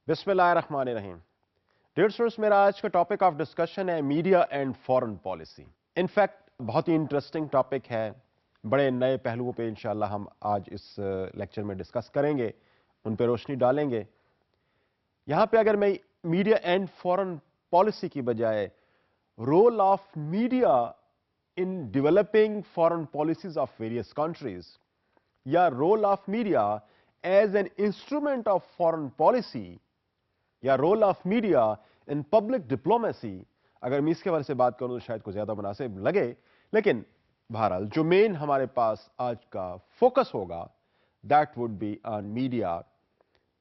बिस्मिल्लाहिर्रहमानिर्रहीम। Dear students, मेरा आज का टॉपिक ऑफ डिस्कशन है media and foreign policy. In fact बहुत ही इंटरेस्टिंग टॉपिक है। बड़े नए पहलुओं पे इंशाल्लाह हम आज इस लेक्चर में डिस्कस करेंगे, उन पे रोशनी डालेंगे। यहाँ पे अगर मैं मीडिया एंड फॉरेन पॉलिसी की बजाय role of media in developing foreign policies of various countries या role of media as an instrument of foreign policy या role of media in public diplomacy, अगर मैं इसके बारे से बात करूं तो शायद को ज्यादा मुनासिब लगे। लेकिन बहरहाल जो मेन हमारे पास आज का फोकस होगा that would be on media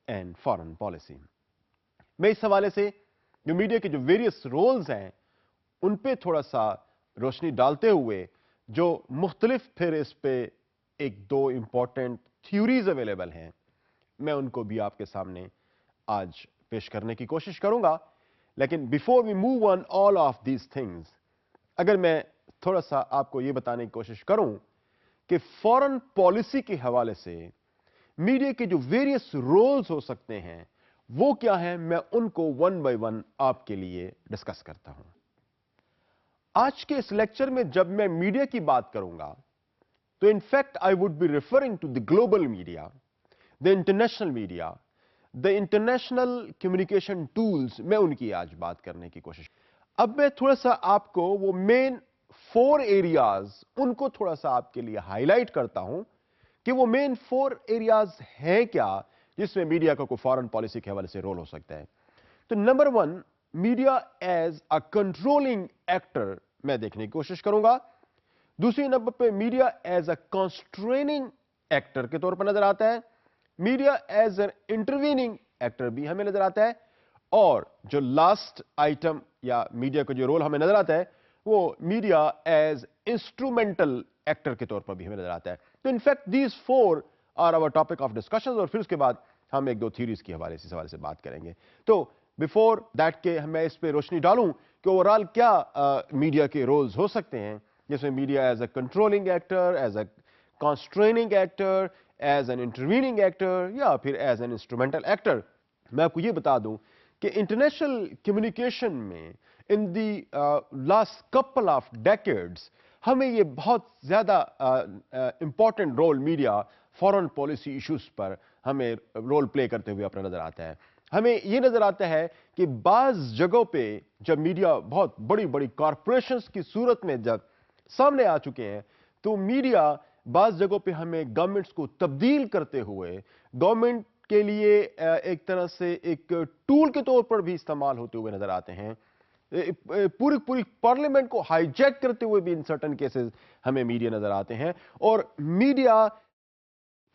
and foreign policy. मैं इस हवाले से जो मीडिया के जो वेरियस रोल्स हैं उन पे थोड़ा सा रोशनी डालते हुए जो मुख्तलिफ फिर इस पे एक दो इंपॉर्टेंट थ्योरीज अवेलेबल हैं, मैं उनको भी आपके सामने आज पेश करने की कोशिश करूंगा। लेकिन before we move on all of these things, अगर मैं थोड़ा सा आपको यह बताने की कोशिश करूं कि फॉरेन पॉलिसी के हवाले से मीडिया के जो वेरियस रोल्स हो सकते हैं वो क्या है, मैं उनको वन बाय वन आपके लिए डिस्कस करता हूं। आज के इस लेक्चर में जब मैं मीडिया की बात करूंगा तो in fact I would be referring to the global media, the international media, the international communication tools, मैं उनकी आज बात करने की कोशिश। अब मैं थोड़ा सा आपको वो मेन 4 एरियाज उनको थोड़ा सा आपके लिए हाईलाइट करता हूं कि वो मेन 4 एरियाज हैं क्या जिसमें मीडिया का कोई फॉरेन पॉलिसी के हवाले से रोल हो सकता है। तो number 1, media as a controlling actor मैं देखने की कोशिश करूंगा। दूसरी नंबर पे media as a constraining actor के तौर पर नजर आता है। Media as an intervening actor भी हमें नजर आता है। और जो लास्ट आइटम या मीडिया का जो रोल हमें नजर आता है वो मीडिया एज इंस्ट्रूमेंटल एक्टर के तौर पर भी हमें नजर आता है। तो in fact these 4 are our topic of discussion, और फिर उसके बाद हम एक दो थ्योरीज के हवाले से बात करेंगे। तो बिफोर दैट के मैं इस पे रोशनी डालूं कि ओवरऑल क्या मीडिया के रोल्स हो सकते हैं, जिसमें media as a controlling actor, as a constraining actor, as an intervening actor या फिर एज एन इंस्ट्रूमेंटल एक्टर। मैं आपको यह बता दूं कि इंटरनेशनल कम्युनिकेशन में in the last couple of decades हमें यह बहुत ज्यादा important role media foreign policy issues पर हमें रोल प्ले करते हुए अपना नजर आता है। हमें यह नजर आता है कि बाज जगहों पे जब मीडिया बहुत बड़ी बड़ी कॉरपोरेशंस की सूरत में जब सामने आ चुके हैं तो मीडिया बाज जगहों पे हमें गवर्नमेंट्स को तब्दील करते हुए गवर्नमेंट के लिए एक तरह से एक टूल के तौर पर भी इस्तेमाल होते हुए नजर आते हैं। पूरी पार्लियामेंट को हाईजैक करते हुए भी इन सर्टन केसेस हमें मीडिया नजर आते हैं। और मीडिया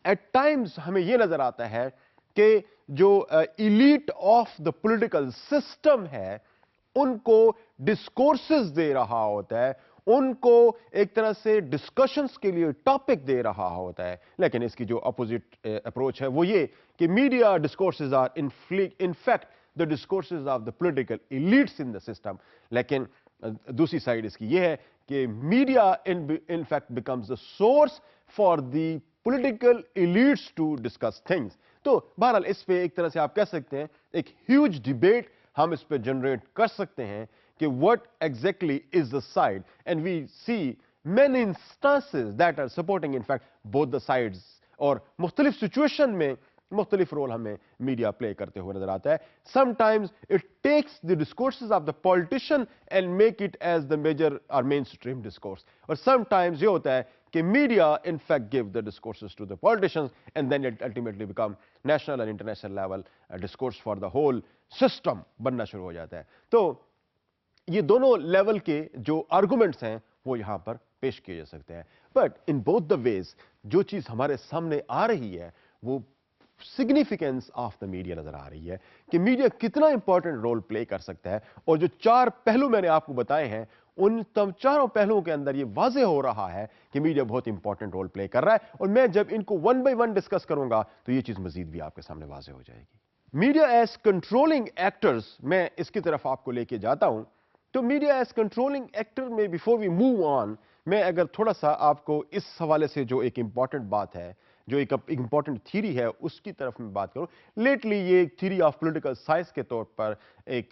एट टाइम्स हमें यह नजर आता है कि जो elite of the political system है उनको डिस्कोर्सेस दे रहा होता है, उनको एक तरह से डिस्कशंस के लिए टॉपिक दे रहा होता है। लेकिन इसकी जो अपोजिट अप्रोच है वो ये कि media discourses are in fact the discourses of the political elites in the system. लेकिन दूसरी साइड इसकी ये है कि media in fact becomes the source for the political elites to discuss things. तो बहरहाल इस पे एक तरह से आप कह सकते हैं एक ह्यूज डिबेट हम इस पे जनरेट कर सकते हैं कि what exactly is the side, and we see many instances that are supporting in fact both the sides, और मुख्तलिफ सिचुएशन में मुख्तलिफ रोल हमें मीडिया प्ले करते हुए नजर आता है। Sometimes it takes the discourses of the politician and make it as the major or mainstream discourse, और sometimes ये होता है कि media in fact give the discourses to the politicians and then it ultimately become national and international level discourse for the whole system बनना शुरू हो जाता है। तो ये दोनों लेवल के जो आर्गुमेंट्स हैं वो यहां पर पेश किए जा सकते हैं। But in both the ways जो चीज हमारे सामने आ रही है वो सिग्निफिकेंस ऑफ द मीडिया नजर आ रही है कि मीडिया कितना इंपॉर्टेंट रोल प्ले कर सकता है। और जो 4 पहलू मैंने आपको बताए हैं उन तम चारों पहलुओं के अंदर ये वाज़ेह हो रहा है कि मीडिया बहुत इंपॉर्टेंट रोल प्ले कर रहा है। और मैं जब इनको वन बाय वन डिस्कस करूंगा तो ये चीज मजीद भी आपके सामने वाज़ेह हो जाएगी। मीडिया एज कंट्रोलिंग एक्टर्स, मैं इसकी तरफ आपको लेके जाता हूं। तो मीडिया एज कंट्रोलिंग एक्टर में बिफोर वी मूव ऑन, मैं अगर थोड़ा सा आपको इस हवाले से जो एक इंपॉर्टेंट बात है जो एक इंपॉर्टेंट थ्योरी है उसकी तरफ मैं बात करूं, लेटली ये एक थ्योरी ऑफ पॉलिटिकल साइंस के तौर पर एक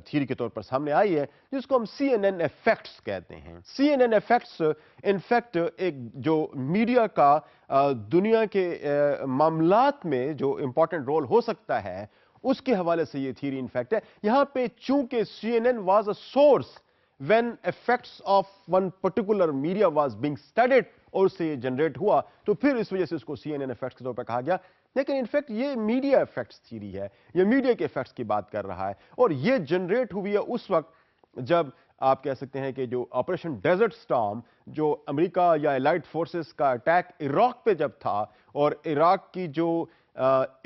थ्योरी के तौर पर सामने आई है, जिसको हम CNN इफेक्ट्स कहते हैं। CNN इफेक्ट्स इनफैक्ट एक जो मीडिया का दुनिया के मामलात में जो इंपॉर्टेंट रोल हो सकता है उसके हवाले से ये थ्योरी इनफैक्ट है। यहां पे चूंकि CNN was a source when effects of one particular media was being studied और उससे ये जनरेट हुआ, तो फिर इस वजह से उसको CNN इफेक्ट्स के तौर पर कहा गया। लेकिन इनफैक्ट ये मीडिया इफेक्ट्स थ्योरी है, ये मीडिया के इफेक्ट्स की बात कर रहा है, और ये जनरेट हुई है उस वक्त जब आप कह सकते हैं कि जो ऑपरेशन डेजर्ट स्टॉर्म, जो अमेरिका या एलाइड फोर्सेस का अटैक इराक पे जब था, और इराक की जो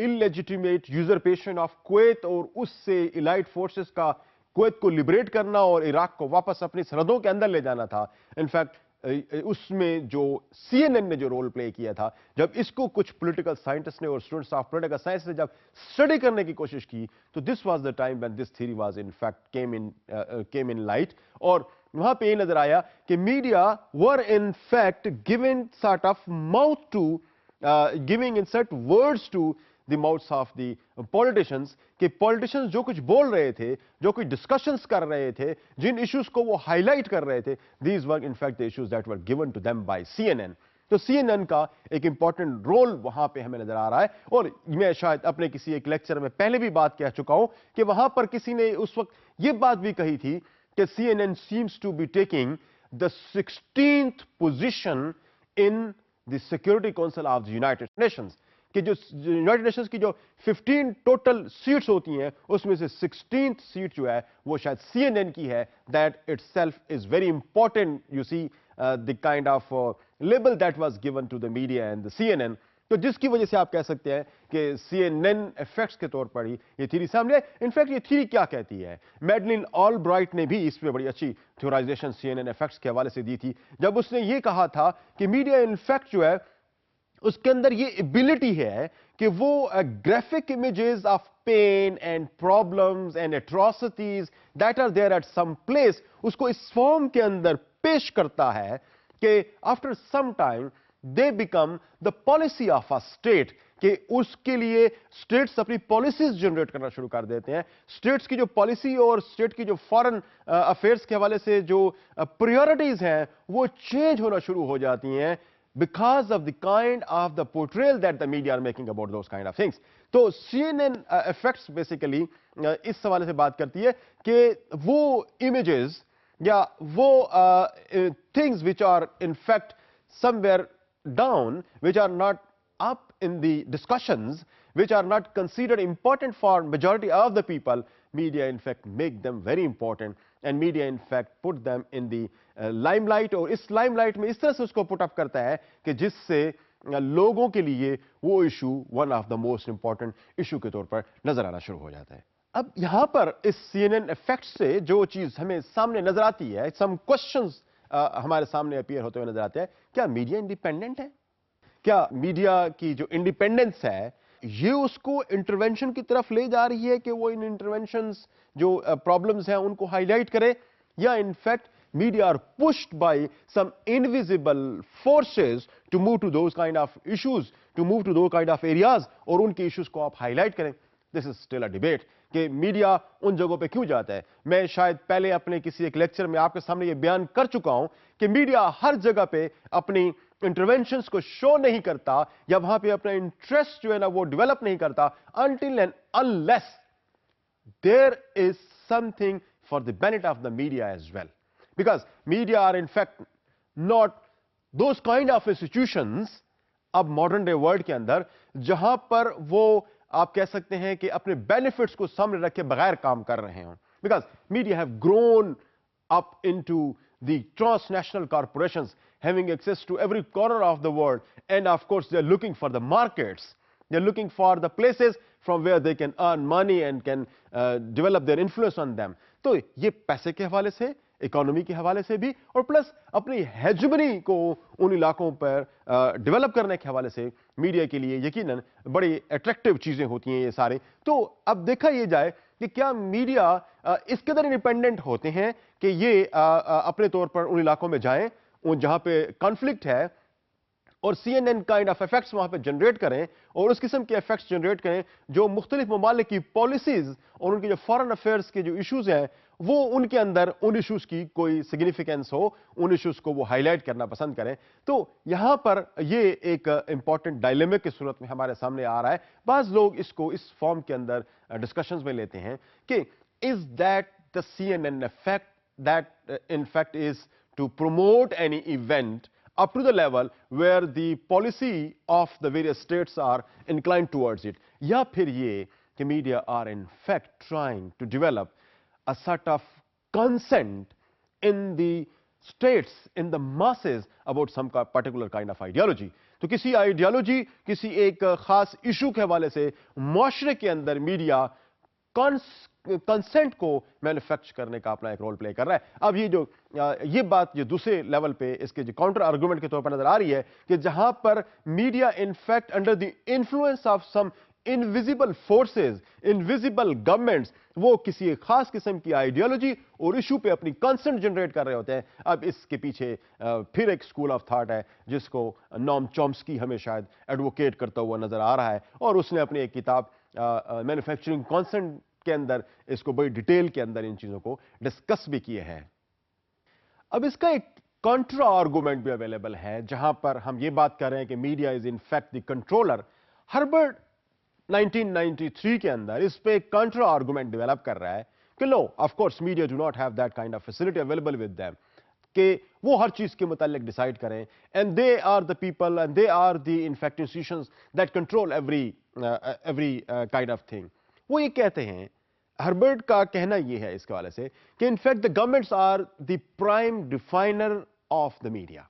इलेजिटिमेट यूजरपेशन ऑफ कुवैत और उससे एलाइड फोर्सेस का कुवैत को लिबरेट करना और इराक को वापस अपनी सरहदों के अंदर ले जाना था। इनफैक्ट उसमें जो CNN ने जो रोल प्ले किया था, जब इसको कुछ पॉलिटिकल साइंटिस्ट ने और स्टूडेंट्स ऑफ पॉलिटिकल साइंस ने जब स्टडी करने की कोशिश की, तो this was the time when this theory was in fact came in light. और वहां पे ये नजर आया कि media were in fact given sort of mouth to giving insert words to the mouths of the politicians, कि politicians जो कुछ बोल रहे थे, जो कुछ discussions कर रहे थे, जिन issues को वो highlight कर रहे थे, these were in fact the issues that were given to them by CNN। तो CNN का एक important role वहां पे हमें नजर आ रहा है, और मैं शायद अपने किसी एक लेक्चर में पहले भी बात कह चुका हूं कि वहां पर किसी ने उस वक्त ये बात भी कही थी कि CNN seems to be taking the 16th position in the Security Council of the United Nations, कि जो यूनाइटेड नेशंस की जो 15 टोटल सीट्स होती हैं उसमें से 16th सीट जो है वो शायद CNN की है। That itself is very important, you see the kind of label that was given to the media and the CNN, तो जिसकी वजह से आप कह सकते हैं कि CNN इफेक्ट्स के तौर पर ही ये थ्योरी सामने है। इनफैक्ट ये थ्योरी क्या कहती है, मैडलिन ऑलब्राइट ने भी इस पे बड़ी अच्छी थ्योराइजेशन CNN इफेक्ट्स के हवाले से दी थी, जब उसने ये कहा था कि मीडिया इनफैक्ट जो है उसके अंदर ये एबिलिटी है कि वो graphic images of pain and problems and atrocities that are there at some place, उसको इस फॉर्म के अंदर पेश करता है कि after some time they become the policy of a state, कि उसके लिए स्टेट्स अपनी पॉलिसीज जनरेट करना शुरू कर देते हैं। स्टेट्स की जो पॉलिसी और स्टेट की जो फॉरेन अफेयर्स के हवाले से जो प्रायोरिटीज हैं वो चेंज होना शुरू हो जाती हैं because of the kind of the portrayal that the media are making about those kind of things। तो CNN effects basically इस सवाल से बात करती है कि वो images या वो things which are in fact somewhere down, which are not up in the discussions, which are not considered important for majority of the people, media in fact make them very important, and media in fact put them in the limelight, और इस limelight में इस तरह से उसको put up करता है कि जिससे लोगों के लिए वो issue one of the most important issue के तौर पर नजर आना शुरू हो जाता है। अब यहां पर इस CNN इफेक्ट से जो चीज हमें सामने नजर आती है, सम क्वेश्चंस हमारे सामने अपीयर होते हुए नजर आते हैं। क्या मीडिया इंडिपेंडेंट है? क्या मीडिया की जो इंडिपेंडेंस है ये उसको इंटरवेंशन की तरफ ले जा रही है कि वो इन इंटरवेंशंस जो प्रॉब्लम्स हैं उनको हाईलाइट करे, या in fact media are pushed by some invisible forces to move to those kind of issues, to move to those kind of areas, और उनके issues को आप highlight करें? This is still a debate कि मीडिया उन जगहों पे क्यों जाता है। मैं शायद पहले अपने किसी एक लेक्चर में आपके सामने ये बयान कर चुका हूं कि मीडिया हर जगह पे अपनी इंटरवेंशंस को शो नहीं करता या वहां पे अपना इंटरेस्ट जो है ना वो डेवलप नहीं करता until and unless there is something for the benefit of the media as well, because media are in fact not those kind of institutions अब मॉडर्न डे वर्ल्ड के अंदर जहां पर वो आप कह सकते हैं कि अपने बेनिफिट्स को सामने रखे बगैर काम कर रहे हों, because media have grown up into the transnational corporations having access to every corner of the world, and of course they're looking for the markets, they're looking for the places from where they can earn money and can develop their influence on them। तो ये पैसे के हवाले से, economy के हवाले से भी, और प्लस अपनी हेजमनी को उन इलाकों पर डेवलप करने के हवाले से मीडिया के लिए यकीनन बड़ी अट्रैक्टिव चीजें होती हैं ये सारे। तो अब देखा ये जाए कि क्या मीडिया इस कदर इंडिपेंडेंट होते हैं कि ये अपने तौर पर उन इलाकों में जाएं जहां पे कॉन्फ्लिक्ट है اور CNN काइंड ऑफ इफेक्ट्स वहां पे जनरेट करें और उस किस्म के इफेक्ट्स जनरेट करें जो मुख्तलिफ ममालिक की पॉलिसीज और उनके जो फॉरेन अफेयर्स के जो इश्यूज हैं वो उनके अंदर उन इश्यूज की कोई सिग्निफिकेंस हो, उन इश्यूज को वो हाईलाइट करना पसंद करें। तो यहां पर ये एक इंपॉर्टेंट डायलेमा की सूरत में हमारे सामने आ रहा है। बाज लोग इसको इस फॉर्म के अंदर डिस्कशंस में लेते हैं कि is that the CNN effect that in fact is to promote any event up to the level where the policy of the various states are inclined towards it, या फिर ये कि media are in fact trying to develop a sort of consent in the states, in the masses about some particular kind of ideology। तो किसी ideology, किसी एक खास issue के हवाले से मुआशरे के अंदर मीडिया कंसेंट को मैन्युफैक्चर करने का अपना एक रोल प्ले कर रहा है। अब ये बात जो दूसरे लेवल पे इसके जो काउंटर आर्गुमेंट के तौर पर नजर आ रही है कि जहां पर media in fact under the influence of some invisible forces, invisible governments, वो किसी एक खास किस्म की आइडियोलॉजी और इशू पे अपनी कंसेंट जनरेट कर रहे होते हैं। अब इसके पीछे फिर एक स्कूल ऑफ थॉट है जिसको नॉम चॉम्स्की हमें शायद एडवोकेट करता हुआ नजर आ रहा है और उसने अपनी एक किताब मैन्युफैक्चरिंग कंसेंट के अंदर इसको बड़ी डिटेल के अंदर इन चीजों को डिस्कस भी किए हैं। अब इसका एक कॉन्ट्रा आर्गुमेंट भी अवेलेबल है जहां पर हम ये बात कर रहे हैं कि media is in fact the controller. Herbert 1993 के अंदर इस पे एक कॉन्ट्रा आर्गुमेंट डेवलप कर रहा है कि लो of course media do not have that kind of facility available with them कि वो हर चीज के मुतालिक डिसाइड करें, and they are the people and they are the in fact institutions that control every kind of thing. वो ये कहते हैं, हर्बर्ट का कहना यह है इसके हवाले से कि in fact the governments are the prime definer of the media.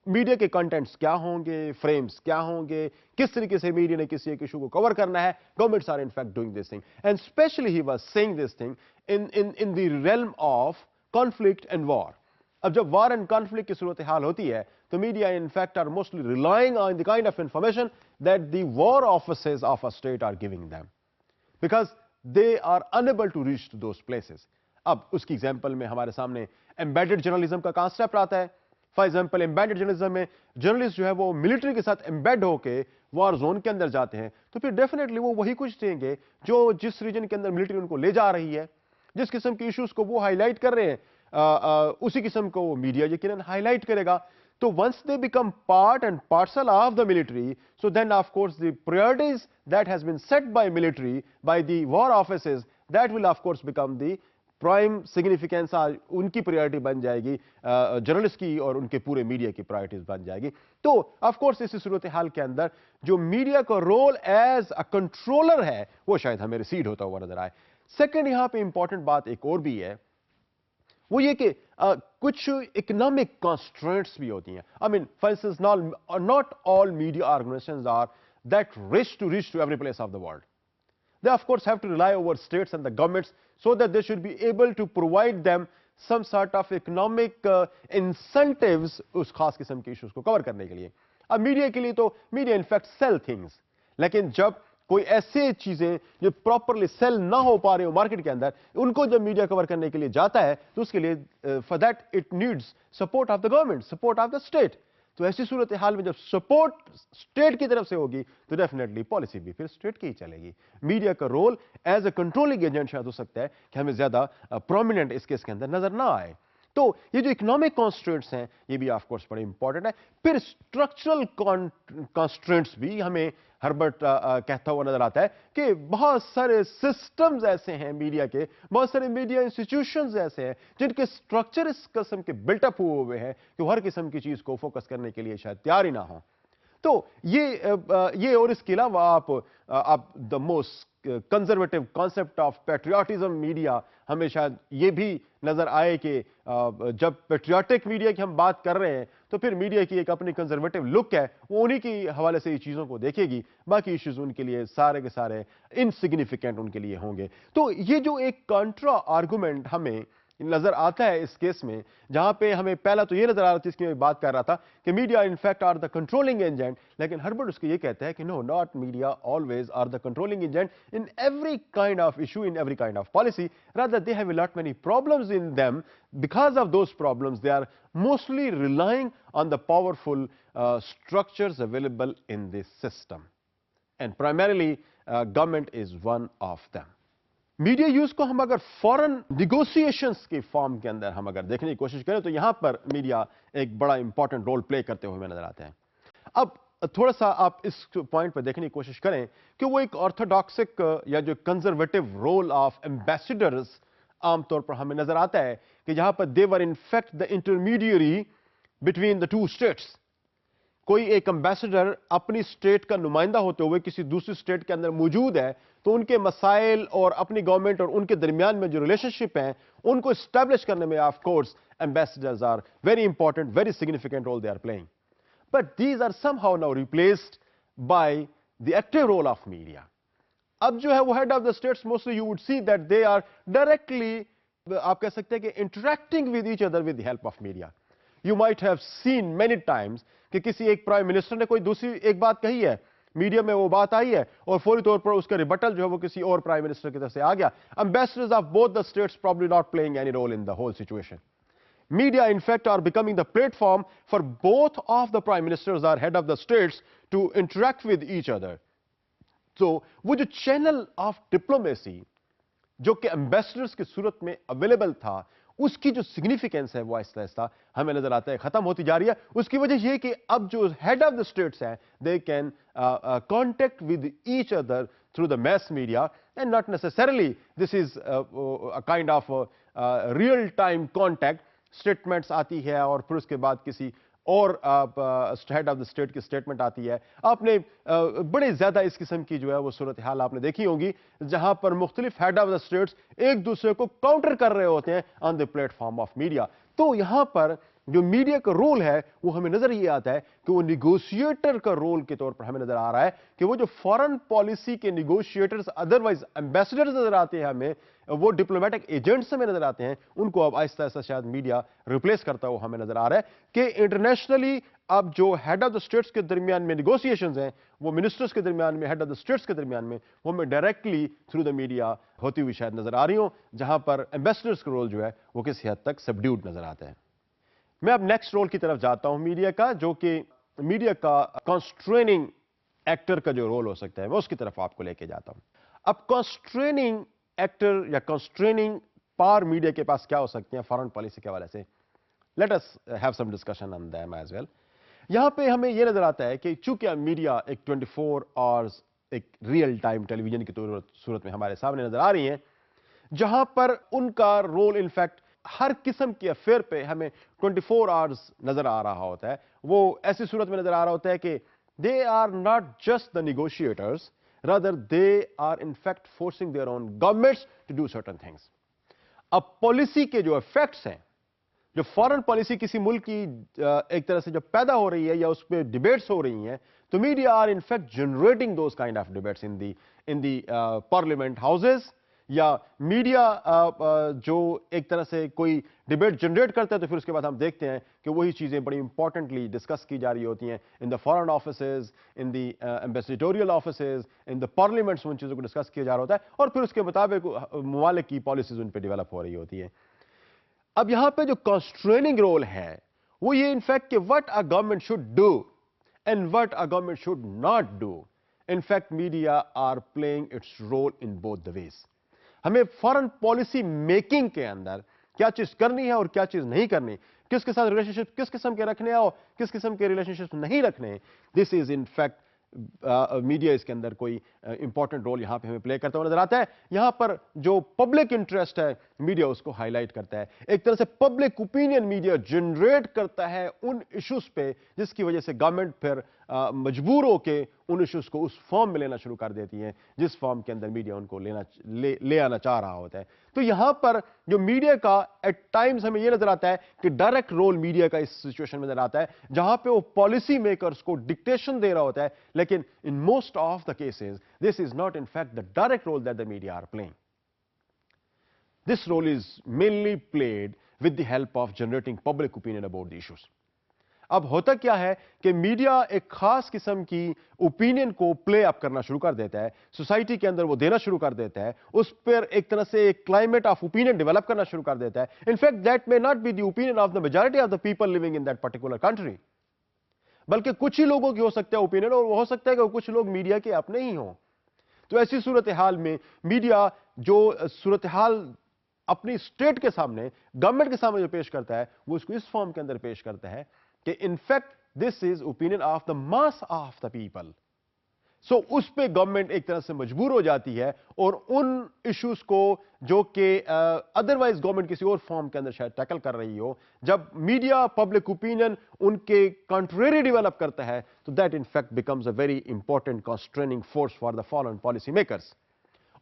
Media के कंटेंट्स क्या होंगे, फ्रेम्स क्या होंगे, किस तरीके से मीडिया ने किसी एक इशू को कवर करना है, governments are in fact doing this thing. And specially he was saying this thing in the realm of conflict and war. अब जब वॉर एंड कॉन्फ्लिक्ट की सूरत हाल होती है तो media in fact are mostly relying on the kind of information that the war officers of a state are giving them because they are unable to reach to those places। अब उसकी example में हमारे सामने embedded journalism का concept आता है। For example embedded journalism में journalist जो है वो मिलिट्री के साथ एम्बेड होके वॉर जोन के अंदर जाते हैं तो फिर डेफिनेटली वो वही कुछ देंगे जो जिस रीजन के अंदर मिलिट्री उनको ले जा रही है, जिस किस्म के इश्यूज को वो हाईलाइट कर रहे हैं उसी किस्म को वो मीडिया यकीनन हाईलाइट करेगा। So once they become part and parcel of the military, so then of course the priorities that has been set by military, by the war offices, that will of course become the prime significance। उनकी priority बन जाएगी journalist की और उनके पूरे media की priorities बन जाएगी। तो ऑफ कोर्स इस सूरत हाल के अंदर जो मीडिया का रोल एज अ कंट्रोलर है वो शायद हमें रिसीड होता हुआ नजर आए। सेकंड यहां पे इंपॉर्टेंट बात एक और भी है, वो ये कि कुछ इकोनॉमिक कॉन्स्ट्रेंट्स भी होती हैं। I mean for instance not all media organisations are that rich to every place of the world. They of course have to rely over states and the governments so that they should be able to provide them some sort of economic incentives उस खास किस्म के issues को cover करने के लिए। अब media के लिए तो मीडिया इनफैक्ट सेल थिंग्स, लेकिन जब कोई ऐसे चीजें जो प्रॉपरली सेल ना हो पा रहे हो मार्केट के अंदर, उनको जब मीडिया कवर करने के लिए जाता है तो उसके लिए for that it needs support of the government, support of the state. तो ऐसी सूरत हाल में जब सपोर्ट स्टेट की तरफ से होगी तो डेफिनेटली पॉलिसी भी फिर स्टेट की ही चलेगी। मीडिया का role as a controlling agent शायद हो सकता है कि हमें ज्यादा प्रोमिनेंट इस केस के अंदर नजर ना आए। तो ये जो इकोनॉमिक कॉन्स्ट्रेंट्स हैं ये भी ऑफ कोर्स बड़े इंपॉर्टेंट है। फिर स्ट्रक्चरल कॉन्स्ट्रेंट्स भी हमें हर्बर्ट कहता हुआ नजर आता है कि बहुत सारे सिस्टम्स ऐसे हैं मीडिया के, बहुत सारे मीडिया इंस्टीट्यूशंस ऐसे हैं जिनके स्ट्रक्चर इस किस्म के बिल्टअप हुए हैं कि हर किस्म की चीज को फोकस करने के लिए शायद तैयार ही ना हो। तो ये और इसके अलावा आप the most conservative concept of patriotism media, हमें शायद ये भी नजर आए कि जब पैट्रियोटिक मीडिया की हम बात कर रहे हैं तो फिर मीडिया की एक अपनी कंजर्वेटिव लुक है, वो उन्हीं के हवाले से ये चीजों को देखेगी, बाकी इश्यूज उनके लिए सारे के सारे इनसिग्निफिकेंट उनके लिए होंगे। तो ये जो एक कॉन्ट्रा आर्गुमेंट हमें نظر آتا ہے اس کیس میں, جہاں پہ ہمیں پہلا تو یہ نظر آ رہا تھا, اس کی میں بات کر رہا تھا کہ media in fact are the controlling agent, لیکن ہربرٹ اس کو یہ کہتا ہے کہ no, not media always are the controlling agent in every kind of issue, in every kind of policy, rather they have a lot many problems in them. Because of those problems, they are mostly relying on the powerful structures available in this system, and primarily government is one of them. Media use کو ہم اگر فورن negotiations کی form کے اندر ہم اگر دیکھنے کی کوشش کریں تو یہاں پر میڈیا ایک بڑا امپورٹنٹ رول پلے کرتے ہوئے ہمیں نظر آتے ہیں. اب تھوڑا سا آپ اس پوائنٹ پہ دیکھنے کی کوشش کریں کہ وہ ایک آرتھوڈاکسک یا جو کنزرویٹو رول آف ایمبیسیڈرز عام طور پر ہمیں نظر آتا ہے کہ جہاں پر they were in fact the intermediary between the two states. کوئی ایک امبیسڈر اپنی اسٹیٹ کا نمائندہ ہوتے ہوئے کسی دوسری اسٹیٹ کے اندر موجود ہے تو ان کے مسائل اور اپنی گورنمنٹ اور ان کے درمیان میں جو ریلیشن شپ ہیں ان کو اسٹیبلش کرنے میں of course ambassadors are very important, very significant role they are playing. But these are somehow now replaced by the active role of media. اب جو ہے وہ head of the states mostly you would see that they are directly, آپ کہہ سکتے ہیں کہ interacting with each other with the help of media. You might have seen many times کہ کسی ایک پرائم منسٹر نے کوئی دوسری ایک بات کہی ہے, میڈیا میں وہ بات آئی ہے اور فوری طور پر اس کا ریبٹل جو ہے وہ کسی اور پرائم منسٹر کی طرف سے آ گیا. Ambassadors of both the states probably not playing any role in the whole situation. Media in fact are becoming the platform for both of the prime ministers or head of the states to interact with each other. So وہ جو channel of diplomacy جو کہ ambassadors کی صورت میں available تھا, اس کی جو سگنیفیکینس ہے وہ آہستہ آہستہ ہمیں نظر آتا ہے ختم ہوتی جا رہی ہے. اس کی وجہ یہ کہ اب جو ہیڈ آف دا اسٹیٹس ہیں they can contact with each other through the mass media, and not necessarily this is kind of real time contact. Statements آتی ہے اور پھر اس کے بعد کسی اور ہیڈ آف دا اسٹیٹ کی اسٹیٹمنٹ آتی ہے. آپ نے بڑے زیادہ اس قسم کی جو ہے وہ صورتحال آپ نے دیکھی ہوگی جہاں پر مختلف ہیڈ آف دا اسٹیٹس ایک دوسرے کو کاؤنٹر کر رہے ہوتے ہیں on the platform of media. تو یہاں پر جو میڈیا کا رول ہے وہ ہمیں نظر یہ آتا ہے کہ وہ نیگوشیٹر کا رول کے طور پر ہمیں نظر آ رہا ہے کہ وہ جو فارن پالیسی کے نیگوشیٹرز ادروائز ایمبیسڈرز نظر آتے ہیں ہمیں, وہ ڈپلومیٹک ایجنٹس ہمیں نظر آتے ہیں, ان کو اب آہستہ آہستہ شاید میڈیا ریپلیس کرتا ہوا ہمیں نظر آ رہا ہے کہ انٹرنیشنلی اب جو ہیڈ آف دا اسٹیٹس کے درمیان میں نیگوسیشنز ہیں وہ منسٹرز کے درمیان میں, ہیڈ آف دا اسٹیٹس کے درمیان میں, وہ ہمیں ڈائریکٹلی تھرو دا میڈیا ہوتی ہوئی شاید نظر آ رہی ہوں, جہاں پر ایمبیسڈرز کا رول جو ہے وہ کسی حد تک سبڈیوڈ نظر آتا ہے. میں اب نیکسٹ رول کی طرف جاتا ہوں میڈیا کا, جو کہ میڈیا کا کنسٹریننگ ایکٹر کا جو رول ہو سکتا ہے, میں اس کی طرف آپ کو لے کے جاتا ہوں. اب کنسٹریننگ ایکٹر یا کنسٹریننگ پار میڈیا کے پاس کیا ہو سکتے ہیں فارن پالیسی کے حوالے سے, let us have some discussion on them as well. یہاں پہ ہمیں یہ نظر آتا ہے کہ چونکہ میڈیا ایک 24 آورز ایک ریئل ٹائم ٹیلی ویژن کی صورت میں ہمارے سامنے نظر آ رہی ہیں, جہاں پر ان کا رول انفیکٹ ہر قسم کے افیئر پہ ہمیں 24 آورز نظر آ رہا ہوتا ہے. وہ ایسی صورت میں نظر آ رہا ہوتا ہے کہ they are not just the negotiators, rather they are in fact forcing their own governments to do certain things. اب پالیسی کے جو ایفیکٹس ہیں, جو فارن پالیسی کسی ملک کی ایک طرح سے جو پیدا ہو رہی ہے یا اس پہ ڈیبیٹس ہو رہی ہیں, تو media are in fact generating those kind of debates in the parliament houses. یا میڈیا جو ایک طرح سے کوئی ڈیبیٹ جنریٹ کرتا ہے تو پھر اس کے بعد ہم دیکھتے ہیں کہ وہی چیزیں بڑی امپورٹنٹلی ڈسکس کی جا رہی ہوتی ہیں ان the foreign offices, in the ایمبیسیڈوریل offices, in the parliaments, ان چیزوں کو ڈسکس کیا جا رہا ہوتا ہے اور پھر اس کے مطابق ممالک کی پالیسیز ان پہ ڈیولپ ہو رہی ہوتی ہیں. اب یہاں پہ جو کنسٹریننگ رول ہے وہ یہ انفیکٹ کہ what a government should do and what a government should not do. In fact media are playing its role in both the ways. ہمیں فارن پالیسی میکنگ کے اندر کیا چیز کرنی ہے اور کیا چیز نہیں کرنی, کس کے ساتھ ریلیشن شپ کس قسم کے رکھنے ہیں اور کس قسم کے ریلیشن شپ نہیں رکھنے, دس از ان فیکٹ میڈیا اس کے اندر کوئی امپورٹنٹ رول یہاں پہ ہمیں پلے کرتا ہوا نظر آتا ہے. یہاں پر جو پبلک انٹرسٹ ہے میڈیا اس کو ہائی لائٹ کرتا ہے, ایک طرح سے پبلک اوپینین میڈیا جنریٹ کرتا ہے ان ایشوز پہ جس کی وجہ سے گورنمنٹ پھر مجبور ہو کے ان ایشوز کو اس فارم میں لینا شروع کر دیتی ہیں جس فارم کے اندر میڈیا ان کو لے آنا چاہ رہا ہوتا ہے. تو یہاں پر جو میڈیا کا ایٹ ٹائمز ہمیں یہ نظر آتا ہے کہ ڈائریکٹ رول میڈیا کا اس سچویشن میں نظر آتا ہے جہاں پہ وہ پالیسی میکرز کو ڈکٹیشن دے رہا ہوتا ہے, لیکن in most of the cases this is not in fact the direct role that the media are playing. This role is mainly played with the help of generating public opinion about the issues. अब होता क्या है कि media एक खास किस्म की opinion को प्ले अप करना शुरू कर देता है, सोसाइटी के अंदर वो देना शुरू कर देता है, उस पर एक तरह से एक क्लाइमेट ऑफ ओपिनियन डेवलप करना शुरू कर देता है. In fact that may not be the opinion of the majority of the people living in that particular country, बल्कि कुछ ही लोगों की हो सकता है ओपिनियन, और हो सकता है कि कुछ लोग मीडिया के अपने ही हों. तो ऐसी सूरत हाल में मीडिया जो सूरत हाल अपनी स्टेट के सामने, गवर्नमेंट के सामने जो पेश करता है, वो उसको इस फॉर्म के अंदर पेश करता है कि in fact this is opinion of the mass of the people. So उस पे गवर्नमेंट एक तरह से मजबूर हो जाती है और उन इश्यूज को जो कि अदरवाइज गवर्नमेंट किसी और फॉर्म के अंदर शायद टैकल कर रही हो, जब मीडिया पब्लिक ओपिनियन उनके कंट्रेरी डेवलप करता है, तो that in fact becomes a very important constraining force for the foreign policy makers.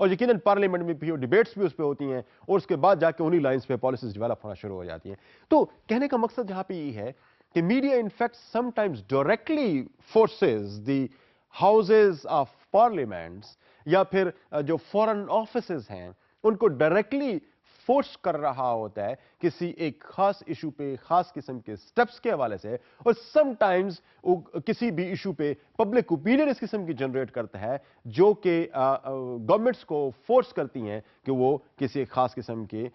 और यकीनन पार्लियामेंट में भी डिबेट्स भी उस पर होती हैं और उसके बाद जाके उन्हीं लाइंस पे पॉलिसीज डेवलप होना शुरू हो जाती हैं. तो कहने का मकसद यहां पे ये है कि media in fact sometimes directly forces the houses of parliaments या फिर जो फॉरेन ऑफिसेज हैं उनको डायरेक्टली फोर्स कर रहा होता है किसी एक खास इशू पे, खास किस्म के स्टेप्स के हवाले से, और समटाइम्स किसी भी इशू पे पब्लिक ओपिनियन इस किस्म की जनरेट करता है जो कि गवर्नमेंट्स को फोर्स करती हैं कि वो किसी एक खास किस्म के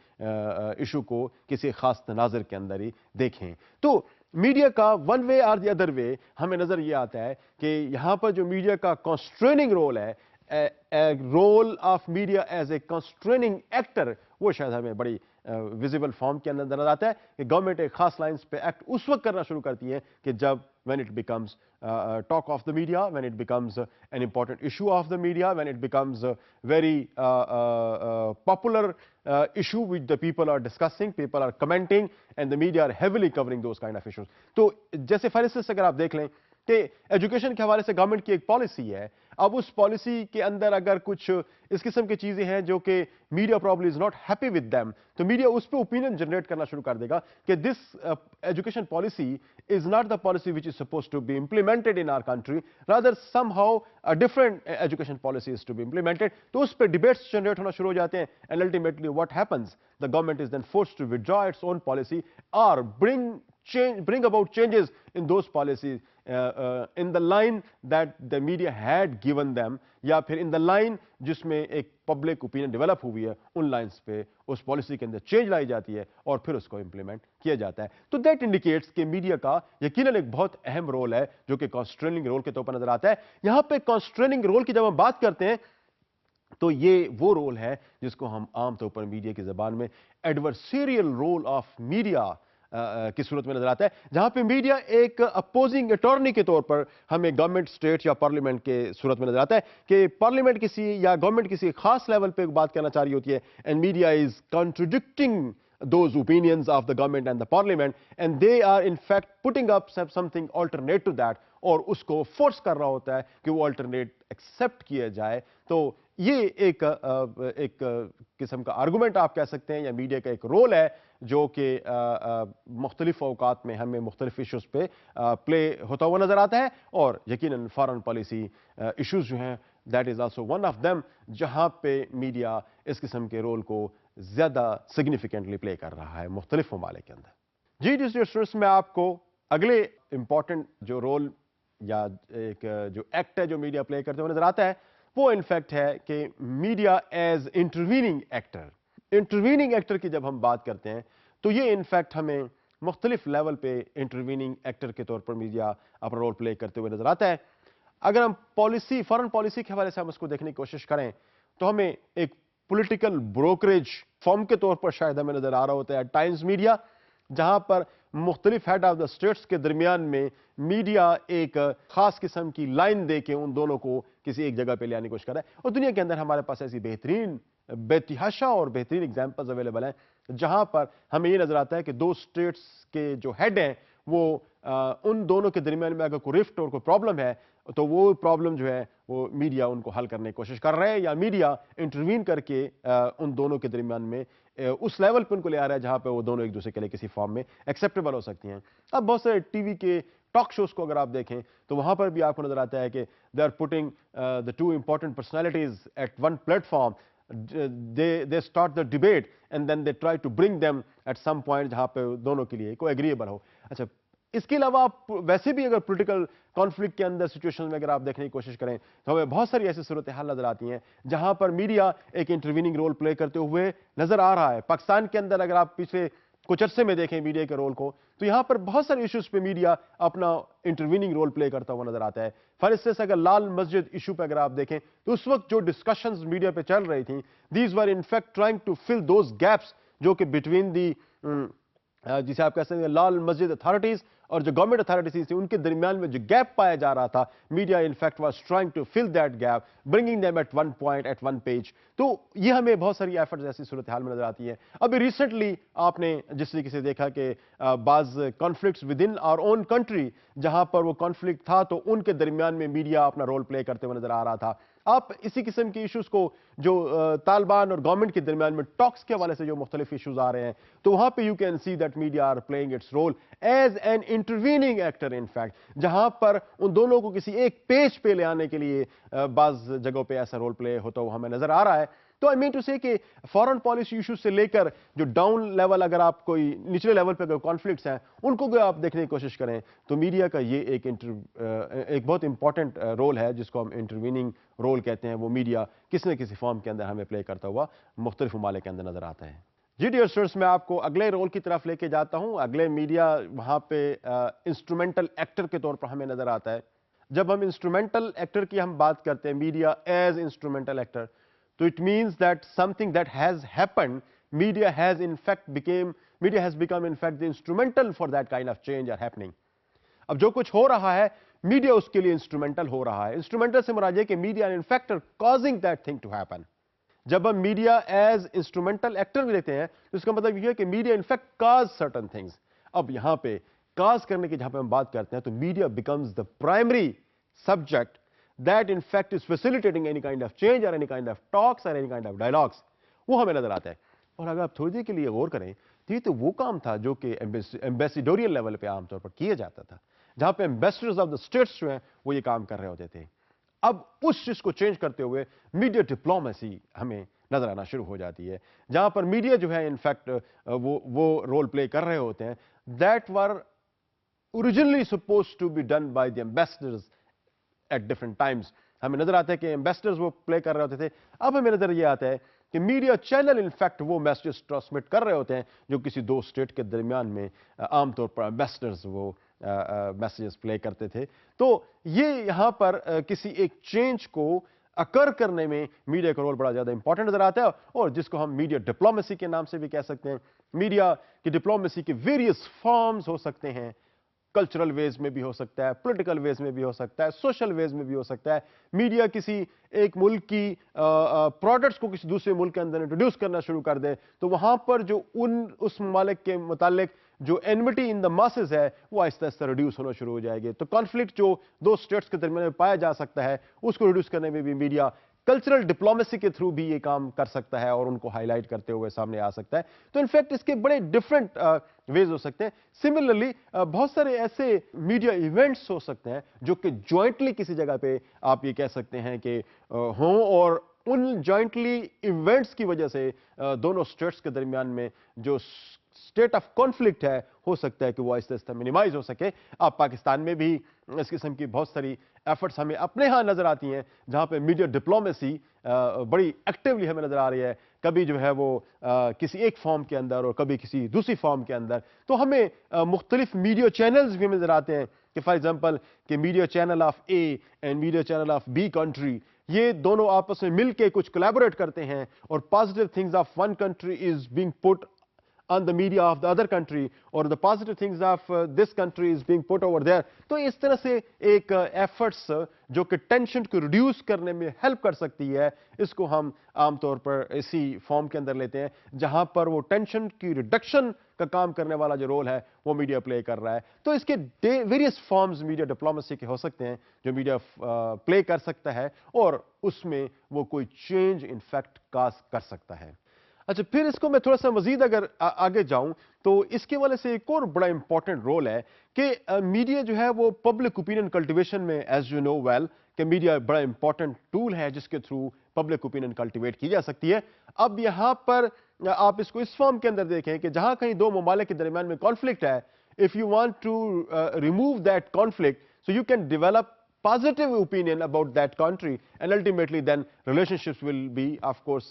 इशू को किसी खास तनाजर के अंदर ही देखें. तो मीडिया का वन वे और द अदर वे हमें नजर ये आता है कि यहां पर जो मीडिया का कॉन्स्ट्रेनिंग रोल है, role of media as a constraining actor, वो शायद हमें बड़ी विजिबल फॉर्म के अंदर नजर आता है कि गवर्नमेंट एक खास लाइंस पे एक्ट उस वक्त करना शुरू करती है कि जब when it becomes talk of the media, when it becomes an important issue of the media, when it becomes a very popular issue which the people are discussing, people are commenting, and the media are heavily covering those kind of issues. तो जैसे for instance अगर आप देख लें कि education के हवाले से गवर्नमेंट की एक पॉलिसी है, अब उस पॉलिसी के अंदर अगर कुछ इस किस्म की चीजें हैं जो कि media probably is not happy with them, तो मीडिया उस पर ओपिनियन जनरेट करना शुरू कर देगा कि this education policy is not the policy which is suppose to be implemented in our country, rather somehow a different education policy is to be implemented. तो उस पर डिबेट्स जनरेट होना शुरू हो जाते हैं, and ultimately what happens, the government is then forced to withdraw its own policy और bring about changes in those policies in the line that the media had given them, या फिर in the line जिसमें एक public opinion develop हुई है, उन lines पे उस पॉलिसी के अंदर चेंज लाई जाती है और फिर उसको इंप्लीमेंट किया जाता है. तो दैट इंडिकेट्स कि मीडिया का यकीनन एक बहुत अहम रोल है जो कि कॉन्स्ट्रेनिंग रोल के तौर पर नजर आता है. यहां पे कॉन्स्ट्रेनिंग रोल की जब हम बात करते हैं तो ये वो रोल है जिसको हम आमतौर पर मीडिया की जबान में एडवर्सेरियल रोल ऑफ मीडिया की सूरत में नजर आता है, जहां पे मीडिया एक अपोजिंग अटॉर्नी के तौर पर हमें गवर्नमेंट, स्टेट या पार्लियामेंट के सूरत में नजर आता है कि पार्लियामेंट किसी या गवर्नमेंट किसी खास लेवल पे बात करना चाह रही होती है, and media is contradicting those opinions of the government and the parliament, and they are in fact putting up something alternate to that, और उसको फोर्स कर रहा होता है कि वो अल्टरनेट एक्सेप्ट किया जाए. तो ये एक किस्म का आर्गुमेंट आप कह सकते हैं, या मीडिया का एक रोल है जो कि मुख्तलिफ औकात में हमें मुख्तलिफ इश्यूज पे प्ले होता हुआ नजर आता है. और यकीनन फॉरेन पॉलिसी इश्यूज जो हैं, that is also one of them जहां पे मीडिया इस किस्म के रोल को ज्यादा सिग्निफिकेंटली प्ले कर रहा है मुख्तलिफ ममालिक के अंदर. जी डियर स्टूडेंट्स, मैं आपको अगले इंपॉर्टेंट जो रोल या एक जो एक्ट है जो मीडिया प्ले करते हुए नजर आता है, वो इनफैक्ट है कि media as intervening actor. Intervening actor की जब हम बात करते हैं तो ये इनफैक्ट हमें मुख्तलिफ लेवल पे इंटरवीनिंग एक्टर के तौर पर मीडिया अपना रोल प्ले करते हुए नजर आता है. अगर हम पॉलिसी, फॉरेन पॉलिसी के हवाले से हम उसको देखने की कोशिश करें तो हमें एक पॉलिटिकल ब्रोकरेज फॉर्म के तौर पर शायद हमें नजर आ रहा होता है टाइम्स मीडिया, जहां पर मुख्तलिफ हेड ऑफ द स्टेट्स के दरमियान में मीडिया एक खास किस्म की लाइन दे के उन दोनों को किसी एक जगह पे ले आने की कोशिश कर रहा है. और दुनिया के अंदर हमारे पास ऐसी बेहतरीन, बेतहाशा और बेहतरीन एग्जाम्पल्स अवेलेबल हैं जहां पर हमें ये नजर आता है कि दो स्टेट्स के जो हेड हैं वो उन दोनों के दरमियान में अगर कोई रिफ्ट और कोई प्रॉब्लम है तो वो प्रॉब्लम जो है वो मीडिया उनको हल करने की कोशिश कर रहे हैं, या मीडिया इंटरवीन करके उन दोनों के दरमियान में उस लेवल पे उनको ले आ रहा है जहां पे वो दोनों एक दूसरे के लिए किसी फॉर्म में एक्सेप्टेबल हो सकती हैं. अब बहुत सारे टीवी के टॉक शोज को अगर आप देखें तो वहां पर भी आपको नजर आता है कि they are putting the two important personalities at one platform, they start the debate and then they try to bring them at some point जहां पे दोनों के लिए कोई एग्रीएबल हो। अच्छा, इसके अलावा आप वैसे भी अगर पॉलिटिकल कॉन्फ्लिक्ट के अंदर सिचुएशन में अगर आप देखने की कोशिश करें तो हमें बहुत सारी ऐसी सूरत हाल नजर आती हैं जहां पर मीडिया एक इंटरवीनिंग रोल प्ले करते हुए नजर आ रहा है। पाकिस्तान के अंदर अगर आप पिछले कुछ अरसे में देखें मीडिया के रोल को, तो यहां पर बहुत सारे इश्यूज पे मीडिया अपना इंटरवीनिंग रोल प्ले करता हुआ नजर आता है। फॉर इंस्टेंस अगर लाल मस्जिद इशू पे अगर आप देखें तो उस वक्त जो डिस्कशंस मीडिया पे चल रही थी, these were in fact trying to fill those gaps जो कि बिटवीन दी जिसे आप कह सकते हैं लाल मस्जिद अथॉरिटीज और जो गवर्नमेंट अथॉरिटीज थी उनके दरमियान में जो गैप पाया जा रहा था, media in fact was trying to fill that gap, bringing them at one point at one page. तो ये हमें बहुत सारी एफर्ट्स ऐसी सूरत हाल में नजर आती है। अभी रिसेंटली आपने जिस तरीके से देखा कि बाज conflicts within our own country जहां पर वो कॉन्फ्लिक्ट था तो उनके दरमियान में मीडिया अपना रोल प्ले करते हुए नजर आ रहा था। आप इसी किस्म के इश्यूज को जो तालिबान और गवर्नमेंट के दरमियान में टॉक्स के हवाले से जो मुख्तलिफ इश्यूज आ रहे हैं, तो वहां पे you can see that media are playing its role as an intervening actor in fact, जहां पर उन दोनों को किसी एक पेज पे ले आने के लिए बाज जगहों पे ऐसा रोल प्ले होता हुआ हमें नजर आ रहा है। तो आई मीन टू से कि फॉरेन पॉलिसी इश्यूज से लेकर जो डाउन लेवल अगर आप कोई निचले लेवल पे अगर कॉन्फ्लिक्ट्स हैं उनको अगर आप देखने की कोशिश करें तो मीडिया का ये एक बहुत इंपॉर्टेंट रोल है जिसको हम इंटरवीनिंग रोल कहते हैं। वो मीडिया किसी न किसी फॉर्म के अंदर हमें प्ले करता हुआ मुख्तलिफ ममालिक के अंदर नजर आता है। जी डियर स्टूडेंट्स, मैं आपको अगले रोल की तरफ लेके जाता हूं। अगले मीडिया वहां पे इंस्ट्रूमेंटल एक्टर के तौर पर हमें नजर आता है। जब हम इंस्ट्रूमेंटल एक्टर की हम बात करते हैं, media as instrumental actor, so it means that something that has happened, media has become in fact the instrumental for that kind of change or happening. अब जो कुछ हो रहा है मीडिया उसके लिए इंस्ट्रूमेंटल हो रहा है। इंस्ट्रूमेंटल से मुराद है कि media in fact causing that thing to happen. जब हम मीडिया एज इंस्ट्रूमेंटल एक्टर लेते हैं तो इसका मतलब यह है कि media in fact cause certain things. अब यहां पे कॉज करने की जहां पे हम बात करते हैं तो media becomes the primary subject that in fact is facilitating any kind of change or any kind of talks or any kind of dialogues, वो हमें नजर आता है। और अगर आप थोड़ी देर के लिए गौर करें तो ये तो वो काम था जो कि एम्बेसिडोरियल लेवल पे आमतौर पर किया जाता था, जहां पे एम्बेसडर्स ऑफ द स्टेट्स जो हैं वो ये काम कर रहे होते थे। अब उस चीज को चेंज करते हुए मीडिया डिप्लोमेसी हमें नजर आना शुरू हो जाती है, जहां पर मीडिया जो है इनफैक्ट वो रोल प्ले कर रहे होते हैं that were originally suppose to be done by the ambassadors at different times. हमें नजर आता है कि एम्बेसडर्स वो प्ले कर रहे होते थे। अब हमें नजर ये आता है कि मीडिया चैनल इनफैक्ट वो मैसेजेस ट्रांसमिट कर रहे होते हैं जो किसी दो स्टेट के दरमियान में आमतौर पर एम्बेसडर्स वो मैसेजेस प्ले करते थे। तो ये यहां पर किसी एक चेंज को अकर करने में मीडिया का रोल बड़ा ज्यादा इंपॉर्टेंट नजर आता है, और जिसको हम मीडिया डिप्लोमेसी के नाम से भी कह सकते हैं। मीडिया की डिप्लोमेसी के वेरियस फॉर्म्स हो सकते हैं, कल्चरल वेज में भी हो सकता है, पॉलिटिकल वेज में भी हो सकता है, सोशल वेज में भी हो सकता है। मीडिया किसी एक मुल्क की प्रोडक्ट्स को किसी दूसरे मुल्क के अंदर इंट्रोड्यूस करना शुरू कर दे तो वहां पर जो उस ममालिक के मुतालिक जो एनमिटी इन द मासेस है वो आहिस्ता आहिस्ता रिड्यूस होना शुरू हो जाएगी। तो कॉन्फ्लिक्ट जो दो स्टेट्स के दरमियान में पाया जा सकता है उसको रिड्यूस करने में भी मीडिया कल्चरल डिप्लोमेसी के थ्रू भी ये काम कर सकता है और उनको हाईलाइट करते हुए सामने आ सकता है। तो इनफैक्ट इसके बड़े डिफरेंट वेज हो सकते हैं। सिमिलरली बहुत सारे ऐसे मीडिया इवेंट्स हो सकते हैं जो कि जॉइंटली किसी जगह पे आप ये कह सकते हैं कि हों, और उन जॉइंटली इवेंट्स की वजह से दोनों स्टेट्स के दरमियान में जो स्टेट ऑफ कॉन्फ्लिक्ट है हो सकता है कि वो आहिस्ता आहिस्ता मिनिमाइज हो सके। अब पाकिस्तान में भी इस किस्म की बहुत सारी एफर्ट्स हमें अपने यहां नजर आती हैं जहां पे मीडिया डिप्लोमेसी बड़ी एक्टिवली हमें नजर आ रही है, कभी जो है वो किसी एक फॉर्म के अंदर और कभी किसी दूसरी फॉर्म के अंदर। तो हमें मुख्तलिफ मीडिया चैनल्स भी नजर आते हैं कि फॉर एग्जाम्पल कि media channel of A and media channel of B country, ये दोनों आपस में मिलकर कुछ कोलैबोरेट करते हैं और positive things of one country is being put on the media of the other country or the positive things of this country is being put over there। तो इस तरह से एक एफर्ट्स जो कि टेंशन को रिड्यूस करने में हेल्प कर सकती है, इसको हम आमतौर पर इसी फॉर्म के अंदर लेते हैं जहां पर वो टेंशन की रिडक्शन का काम करने वाला जो रोल है वो मीडिया प्ले कर रहा है। तो इसके वेरियस फॉर्म्स मीडिया डिप्लोमेसी के हो सकते हैं जो मीडिया प्ले कर सकता है और उसमें वो कोई चेंज इनफैक्ट काज कर सकता है। अच्छा, फिर इसको मैं थोड़ा सा मजीद अगर आगे जाऊं तो इसके वाले से एक और बड़ा इंपॉर्टेंट रोल है कि मीडिया जो है वो पब्लिक ओपिनियन कल्टीवेशन में, एज यू नो वेल, कि मीडिया बड़ा इंपॉर्टेंट टूल है जिसके थ्रू पब्लिक ओपिनियन कल्टीवेट की जा सकती है। अब यहां पर आप इसको इस फॉर्म के अंदर देखें कि जहां कहीं दो ममालिक के दरमियान में कॉन्फ्लिक्ट है, if you want to remove that conflict, so you can develop positive opinion about that country, and ultimately then relationships will be of course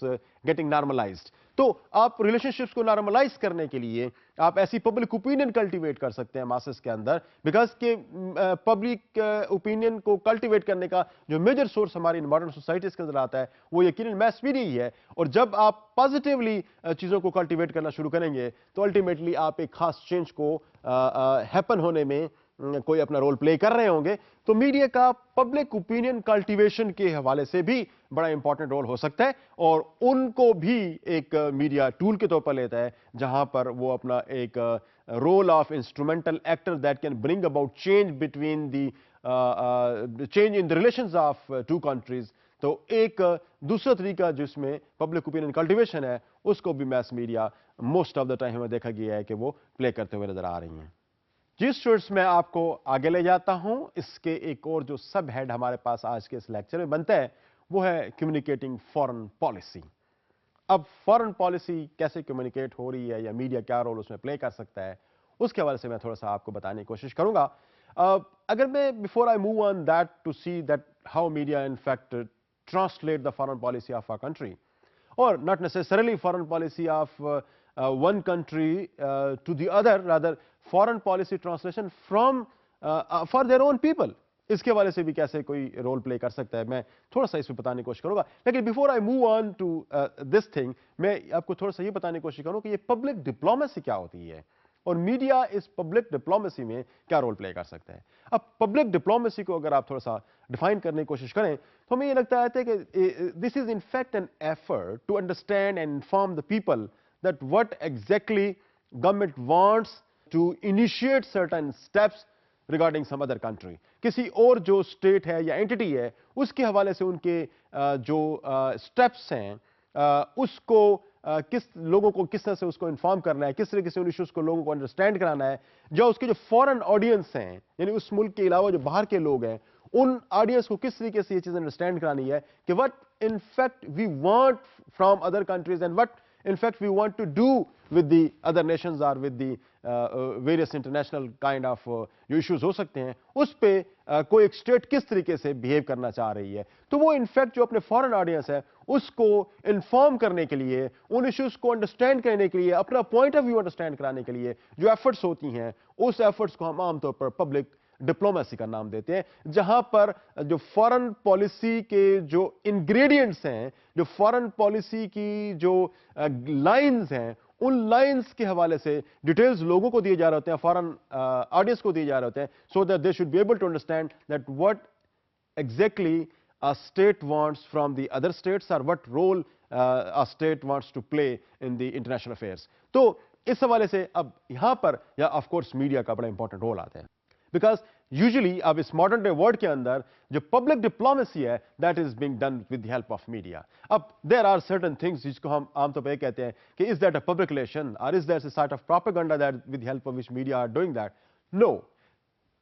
getting normalized. तो आप रिलेशनशिप्स को नॉर्मलाइज करने के लिए आप ऐसी पब्लिक ओपिनियन कल्टीवेट कर सकते हैं मासेस के अंदर, बिकॉज के पब्लिक ओपिनियन को कल्टीवेट करने का जो मेजर सोर्स हमारी मॉडर्न सोसाइटीज के अंदर आता है वो यकीनन मैस मीडिया ही है। और जब आप पॉजिटिवली चीज़ों को कल्टीवेट करना शुरू करेंगे तो अल्टीमेटली आप एक खास चेंज को हैपन होने में कोई अपना रोल प्ले कर रहे होंगे। तो मीडिया का पब्लिक ओपिनियन कल्टीवेशन के हवाले से भी बड़ा इंपॉर्टेंट रोल हो सकता है, और उनको भी एक मीडिया टूल के तौर पर लेता है जहां पर वो अपना एक role of instrumental actor that can bring about change between the change in the relations of two countries. तो एक दूसरा तरीका जिसमें पब्लिक ओपिनियन कल्टीवेशन है उसको भी mess media most of the time हमें देखा गया है कि वो प्ले करते हुए नजर आ रही हैं। जी स्टूडेंट्स, मैं आपको आगे ले जाता हूं। इसके एक और जो सब हेड हमारे पास आज के इस लेक्चर में बनता है वो है कम्युनिकेटिंग फॉरेन पॉलिसी। अब फॉरेन पॉलिसी कैसे कम्युनिकेट हो रही है या मीडिया क्या रोल उसमें प्ले कर सकता है, उसके हवाले से मैं थोड़ा सा आपको बताने की कोशिश करूंगा। अगर मैं before I move on that to see that how media in fact translate the foreign policy of our country, or not necessarily foreign policy of one country to the other, rather foreign policy translation from for their own people, इसके वाले से भी कैसे कोई role play कर सकता है, मैं थोड़ा सा इसमें बताने की कोशिश करूंगा। लेकिन before I move on to this thing, मैं आपको थोड़ा सा ये बताने की कोशिश करूं कि ये पब्लिक डिप्लोमेसी क्या होती है और मीडिया इस पब्लिक डिप्लोमेसी में क्या रोल प्ले कर सकता है। अब पब्लिक डिप्लोमेसी को अगर आप थोड़ा सा डिफाइन करने की कोशिश करें तो हमें ये लगता है कि this is in fact an effort to understand and inform the people that what exactly government wants to initiate certain steps regarding some other country. किसी और जो स्टेट है या एंटिटी है उसके हवाले से उनके जो स्टेप्स हैं उसको किस लोगों को किस तरह से उसको इन्फॉर्म करना है, किस तरीके से उन इश्यूज को लोगों को अंडरस्टैंड कराना है, जो उसके जो फॉरेन ऑडियंस हैं यानी उस मुल्क के अलावा जो बाहर के लोग हैं उन ऑडियंस को किस तरीके से ये चीज अंडरस्टैंड करानी है कि what in fact we want from other countries and what in fact we want to do with the other nations or with the various international kind of जो issues हो सकते हैं उस पे कोई एक स्टेट किस तरीके से बिहेव करना चाह रही है। तो वो इनफैक्ट जो अपने फॉरेन ऑडियंस है उसको इन्फॉर्म करने के लिए, उन इश्यूज को अंडरस्टैंड करने के लिए, अपना पॉइंट ऑफ व्यू अंडरस्टैंड कराने के लिए जो एफर्ट्स होती हैं उस एफर्ट्स को हम आमतौर पर पब्लिक डिप्लोमेसी का नाम देते हैं, जहां पर जो फॉरेन पॉलिसी के जो इंग्रेडिएंट्स हैं, जो फॉरेन पॉलिसी की जो लाइंस हैं, उन लाइंस के हवाले से डिटेल्स लोगों को दिए जा रहे होते हैं, फॉरेन ऑडियंस को दिए जा रहे होते हैं, so that they should be able to understand that what exactly a state wants from the other states or what role a state wants to play in the international affairs. तो इस हवाले से अब यहां पर या ऑफ कोर्स मीडिया का बड़ा इंपॉर्टेंट रोल आता है, बिकॉज यूजुअली अब इस मॉडर्न डे वर्ल्ड के अंदर जो पब्लिक डिप्लोमेसी है that is being done with the help of media. अब देयर आर सर्टेन थिंग्स जिसको हम आमतौर पर कहते हैं कि is that a public relation और is that a sort of propaganda that with help of which media are doing that. No,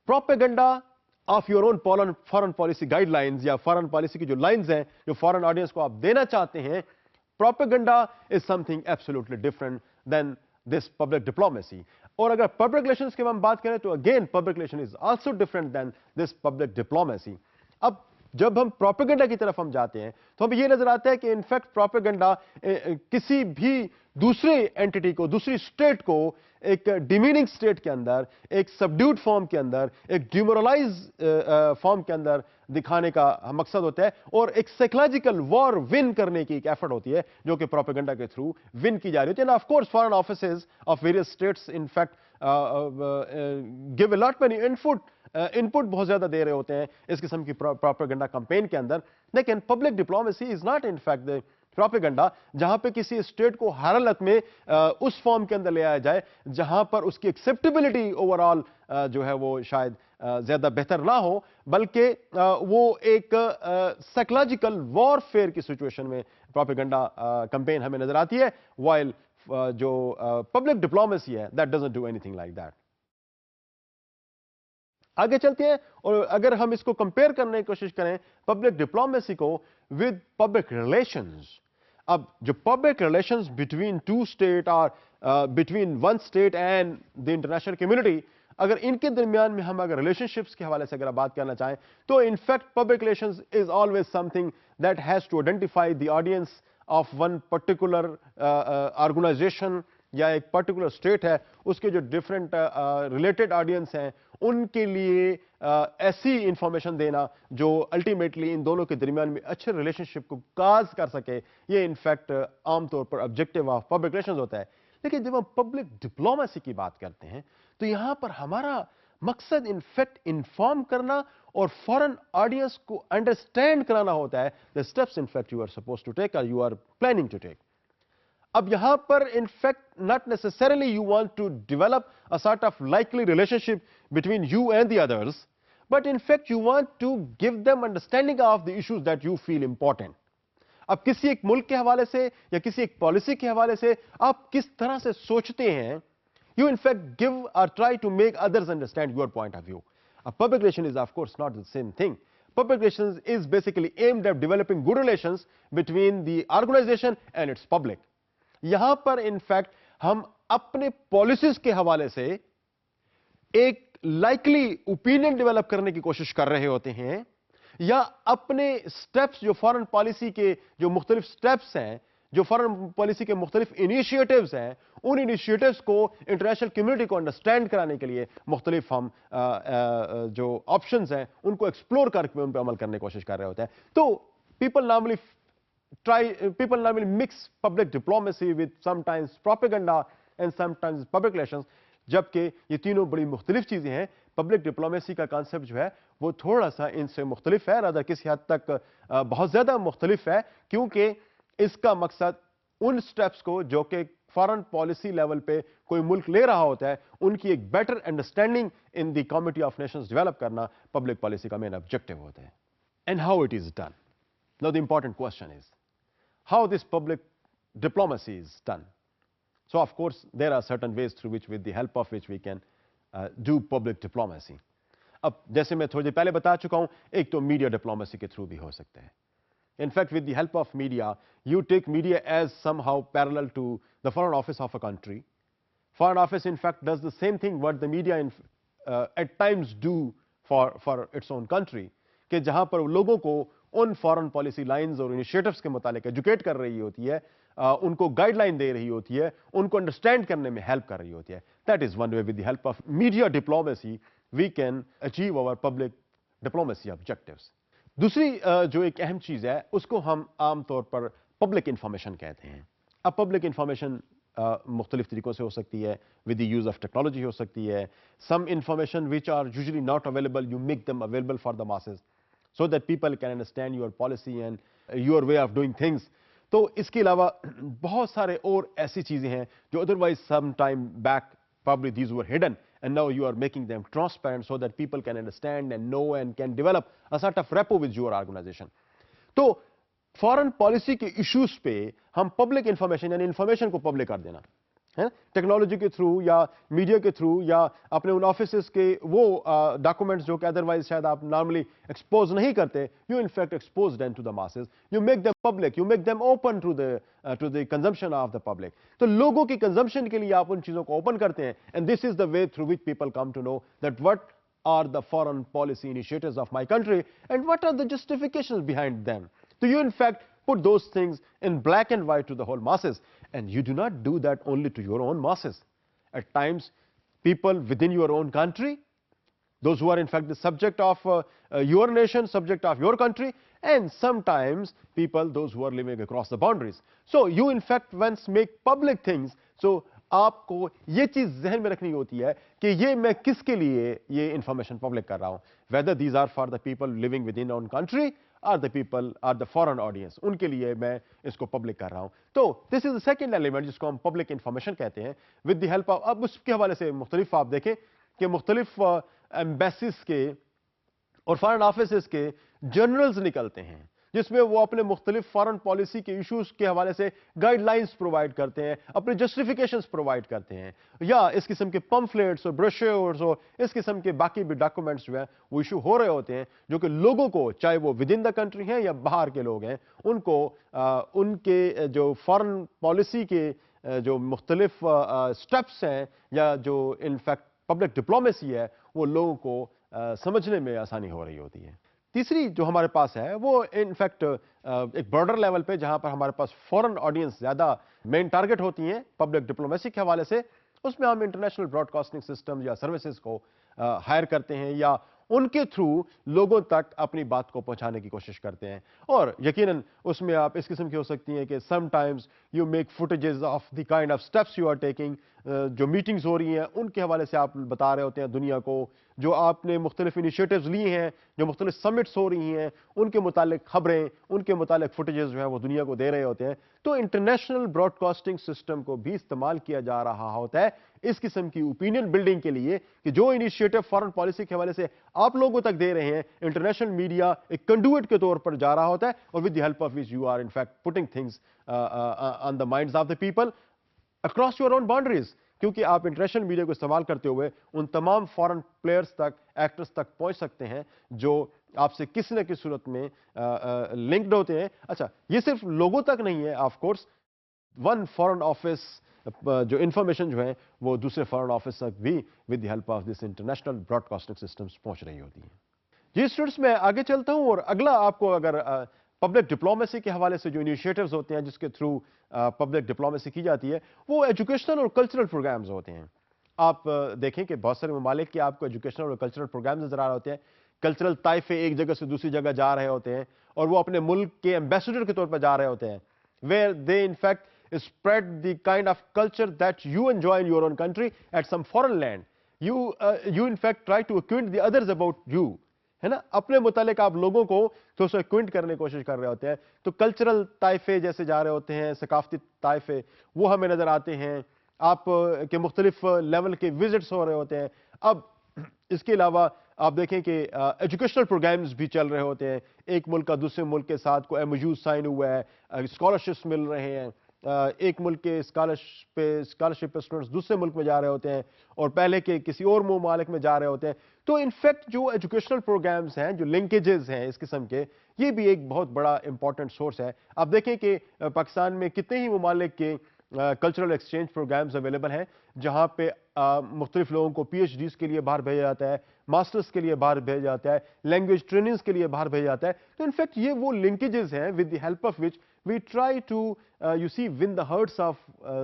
propaganda of your own foreign policy guidelines या foreign policy की जो लाइंस हैं जो foreign audience को आप देना चाहते हैं, propaganda is something absolutely different than this public diplomacy. और अगर पब्लिक रिलेशंस की हम बात करें तो again public relation is also different than this public diplomacy. अब जब हम प्रोपेगेंडा की तरफ हम जाते हैं तो हमें यह नजर आता है कि इनफैक्ट प्रोपेगेंडा किसी भी दूसरे एंटिटी को, दूसरी स्टेट को एक डिमीनिंग स्टेट के अंदर, एक सबड्यूड फॉर्म के अंदर, एक डिमोरलाइज फॉर्म के अंदर दिखाने का मकसद होता है और एक साइकोलॉजिकल वॉर विन करने की एक एफर्ट होती है जो कि प्रोपेगेंडा के थ्रू विन की जा रही होती है। Of course foreign offices of various states in fact give a lot many input बहुत ज्यादा दे रहे होते हैं इस किस्म की प्रोपेगेंडा कैंपेन के अंदर, लेकिन public diplomacy is not in fact the propaganda जहां पे किसी स्टेट को हर हालत में उस फॉर्म के अंदर ले आया जाए जहां पर उसकी एक्सेप्टेबिलिटी ओवरऑल जो है वो शायद ज्यादा बेहतर ना हो, बल्कि वो एक साइकोलॉजिकल वॉरफेयर की सिचुएशन में प्रोपेगेंडा कैंपेन हमें नजर आती है, वाइल जो पब्लिक डिप्लोमेसी है that doesn't do anything like that. आगे चलते हैं और अगर हम इसको कंपेयर करने की कोशिश करें पब्लिक डिप्लोमेसी को विद पब्लिक रिलेशंस, अब जो public relations between two state और between one state and the international community, अगर इनके दरमियान में हम अगर रिलेशनशिप्स के हवाले से अगर बात करना चाहें तो in fact public relations is always something that has to identify the audience of one particular organisation या एक पर्टिकुलर स्टेट है, उसके जो डिफरेंट रिलेटेड ऑडियंस हैं उनके लिए ऐसी इंफॉर्मेशन देना जो अल्टीमेटली इन दोनों के दरमियान में अच्छे रिलेशनशिप को काज कर सके, ये इनफैक्ट आमतौर पर ऑब्जेक्टिव ऑफ पब्लिक रिलेशंस होता है। लेकिन जब हम पब्लिक डिप्लोमेसी की बात करते हैं तो यहां पर हमारा मकसद इनफैक्ट इन्फॉर्म करना और फॉरेन ऑडियंस को अंडरस्टैंड कराना होता है the steps in fact you are suppose to take और you are planning to take. अब यहां पर in fact not necessarily you want to develop a sort of likely relationship between you and the others, but in fact you want to give them understanding of the issues that you feel important. अब किसी एक मुल्क के हवाले से या किसी एक पॉलिसी के हवाले से आप किस तरह से सोचते हैं, you in fact give or try to make others understand your point of view. A public relation is of course not the same thing. Public relations is basically aimed at developing good relations between the organization and its public. यहां पर in fact हम अपने policies के हवाले से एक likely opinion develop करने की कोशिश कर रहे होते हैं या अपने स्टेप्स जो फॉरेन पॉलिसी के जो मुख्तलिफ स्टेप्स हैं, जो फॉरेन पॉलिसी के मुख्तलिफ इनिशिएटिव्स हैं, उन इनिशिएटिव्स को इंटरनेशनल कम्युनिटी को अंडरस्टैंड कराने के लिए मुख्तलिफ हम जो ऑप्शंस हैं उनको एक्सप्लोर करके उन पर अमल करने की कोशिश कर रहे होते हैं। तो people normally mix public diplomacy with sometimes propaganda and sometimes public relations, जबकि ये तीनों बड़ी मुख्तलिफ चीजें हैं। पब्लिक डिप्लोमेसी का कॉन्सेप्ट जो है वो थोड़ा सा इनसे मुख्तलिफ है, रादर किसी हद तक बहुत ज्यादा मुख्तलिफ है, क्योंकि इसका मकसद उन स्टेप्स को जो कि फॉरेन पॉलिसी लेवल पे कोई मुल्क ले रहा होता है उनकी एक better understanding in the committee of Nations develop करना पब्लिक पॉलिसी का मेन ऑब्जेक्टिव होता है। And how it is done, now the important question is how this public diplomacy is done. So of course there are certain ways through which, with the help of which we can do public diplomacy. अब जैसे मैं थोड़ी देर पहले बता चुका हूं, एक तो मीडिया डिप्लोमेसी के थ्रू भी हो सकता है। In fact, with the help of media, you take media as somehow parallel to the foreign office of a country. Foreign office in fact does the same thing what the media at times do for its own country, कि जहां पर लोगों को उन foreign policy lines और initiatives के मुतालिक educate कर रही होती है, उनको गाइडलाइन दे रही होती है, उनको अंडरस्टैंड करने में हेल्प कर रही होती है। That is one way with the help of media diplomacy we can achieve our public diplomacy objectives. दूसरी जो एक अहम चीज है उसको हम आमतौर पर पब्लिक इंफॉर्मेशन कहते हैं। अब पब्लिक इंफॉर्मेशन मुख्तलिफ तरीकों से हो सकती है, with the use of technology हो सकती है। Some information which are usually not available, you make them available for the masses so that people can understand your policy and your way of doing things. तो इसके अलावा बहुत सारे और ऐसी चीजें हैं जो otherwise some time back probably these were hidden and now you are making them transparent so that people can understand and know and can develop a sort of rapport with your organization. तो foreign policy के issues पे हम public information यानी information को public कर देना है, technology के थ्रू या मीडिया के थ्रू या अपने उन ऑफिसेस के वो डॉक्यूमेंट्स जो कि अदरवाइज शायद आप नॉर्मली एक्सपोज नहीं करते, you in fact expose them to the masses, you make them public, you make them open to the consumption of the public. तो लोगों की कंजम्पशन के लिए आप उन चीजों को ओपन करते हैं, and this is the way through which people come to know that what are the foreign policy initiatives of my country and what are the justifications behind them. So you in fact put those things in black and white to the whole masses, and you do not do that only to your own masses. At times people within your own country, those who are in fact the subject of your nation, subject of your country, and sometimes people those who are living across the boundaries. So you in fact once make public things, so آپ کو یہ چیز ذہن میں رکھنی ہوتی ہے کہ یہ میں کس کے لیے یہ انفارمیشن پبلک کر رہا ہوں. Whether these are for the people living with in own country are the people are the foreign audience, ان کے لیے میں اس کو پبلک کر رہا ہوں. تو دس از دا سیکنڈ ایلیمنٹ جس کو ہم پبلک انفارمیشن کہتے ہیں, ود دی ہیلپ آف. اب اس کے حوالے سے مختلف آپ دیکھیں کہ مختلف ایمبیسیز کے اور فارن آفیسز کے جنرلز نکلتے ہیں جس میں وہ اپنے مختلف فارن پالیسی کے ایشوز کے حوالے سے گائیڈ لائنز پرووائڈ کرتے ہیں, اپنے جسٹیفیکیشنز پرووائڈ کرتے ہیں, یا اس قسم کے پمفلیٹس اور بروشورز اور اس قسم کے باقی بھی ڈاکومنٹس جو ہیں وہ ایشو ہو رہے ہوتے ہیں, جو کہ لوگوں کو, چاہے وہ ود ان دا کنٹری ہیں یا باہر کے لوگ ہیں, ان کو ان کے جو فارن پالیسی کے جو مختلف سٹیپس ہیں یا جو انفیکٹ پبلک ڈپلومیسی ہے وہ لوگوں کو سمجھنے میں آسانی ہو رہی ہوتی ہے. تیسری جو ہمارے پاس ہے وہ انفیکٹ ایک براڈر لیول پہ, جہاں پر ہمارے پاس فورن آڈینس زیادہ مین ٹارگٹ ہوتی ہیں پبلک ڈپلومیسی کے حوالے سے, اس میں ہم انٹرنیشنل براڈ کاسٹنگ سسٹم یا سروسز کو ہائر کرتے ہیں یا ان کے تھرو لوگوں تک اپنی بات کو پہنچانے کی کوشش کرتے ہیں. اور یقیناً اس میں آپ اس قسم کی ہو سکتی ہیں کہ sometimes you make footages of the kind of steps you are taking, جو میٹنگز ہو رہی ہیں ان کے حوالے سے آپ بتا رہے ہوتے ہیں دنیا کو, جو آپ نے مختلف انیشیٹوز لی ہیں, جو مختلف سمٹس ہو رہی ہیں ان کے متعلق خبریں, ان کے متعلق فوٹیجز جو ہیں وہ دنیا کو دے رہے ہوتے ہیں. تو انٹرنیشنل براڈ کاسٹنگ سسٹم کو بھی استعمال کیا جا رہا ہوتا ہے اس قسم کی اوپینین بلڈنگ کے لیے کہ جو انیشیٹو فارن پالیسی کے حوالے سے آپ لوگوں تک دے رہے ہیں, انٹرنیشنل میڈیا ایک کنڈویٹ کے طور پر جا رہا ہوتا ہے, اور with the help of which you are in fact putting things on the minds of the people across your own boundaries. کیونکہ آپ انٹرنیشنل میڈیا کو استعمال کرتے ہوئے ان تمام فارن پلیئرز تک, ایکٹرز تک پہنچ سکتے ہیں جو آپ سے کسی نہ کسی صورت میں لنکڈ ہوتے ہیں. اچھا, یہ صرف لوگوں تک نہیں ہے, of course one foreign office جو انفارمیشن جو ہے وہ دوسرے فارن آفس تک بھی with the help of this international broadcasting systems پہنچ رہی ہوتی ہیں. جی اسٹوڈنٹس, میں آگے چلتا ہوں اور اگلا آپ کو اگر پبلک ڈپلومیسی کے حوالے سے جو انیشیٹوز ہوتے ہیں جس کے تھرو پبلک ڈپلومیسی کی جاتی ہے وہ ایجوکیشنل اور کلچرل پروگرامز ہوتے ہیں. آپ دیکھیں کہ بہت سارے ممالک کے آپ کو ایجوکیشنل اور کلچرل پروگرامز نظر آ رہے ہوتے ہیں. کلچرل طائفے ایک جگہ سے دوسری جگہ جا رہے ہوتے ہیں اور وہ اپنے ملک کے ایمبیسڈر کے طور پر جا رہے ہوتے ہیں, where they in fact spread the kind of culture that you enjoy in your own country at some foreign land. You in fact try to acquaint the others about you, ہے نا, اپنے متعلق آپ لوگوں کو تو سے ایکوینٹ کرنے کی کوشش کر رہے ہوتے ہیں. تو کلچرل طائفے جیسے جا رہے ہوتے ہیں, ثقافتی طائفے وہ ہمیں نظر آتے ہیں, آپ کے مختلف لیول کے وزٹس ہو رہے ہوتے ہیں. اب اس کے علاوہ آپ دیکھیں کہ ایجوکیشنل پروگرامز بھی چل رہے ہوتے ہیں, ایک ملک کا دوسرے ملک کے ساتھ کوئی ایم او یو سائن ہوا ہے, اسکالرشپس مل رہے ہیں, ایک ملک کے اسکالرشپ پہ اسٹوڈنٹس دوسرے ملک میں جا رہے ہوتے ہیں اور پہلے کے کسی اور ممالک میں جا رہے ہوتے ہیں. تو انفیکٹ جو ایجوکیشنل پروگرامز ہیں, جو لنکیجز ہیں اس قسم کے, یہ بھی ایک بہت بڑا امپورٹنٹ سورس ہے. آپ دیکھیں کہ پاکستان میں کتنے ہی ممالک کے کلچرل ایکسچینج پروگرامز اویلیبل ہیں جہاں پہ مختلف لوگوں کو پی ایچ ڈیز کے لیے باہر بھیجا جاتا ہے, ماسٹرز کے لیے باہر بھیجا جاتا ہے, لینگویج ٹریننگز کے لیے باہر بھیجا جاتا ہے. تو انفیکٹ یہ وہ لنکیجز ہیں with the help of which we try to you see win the hearts of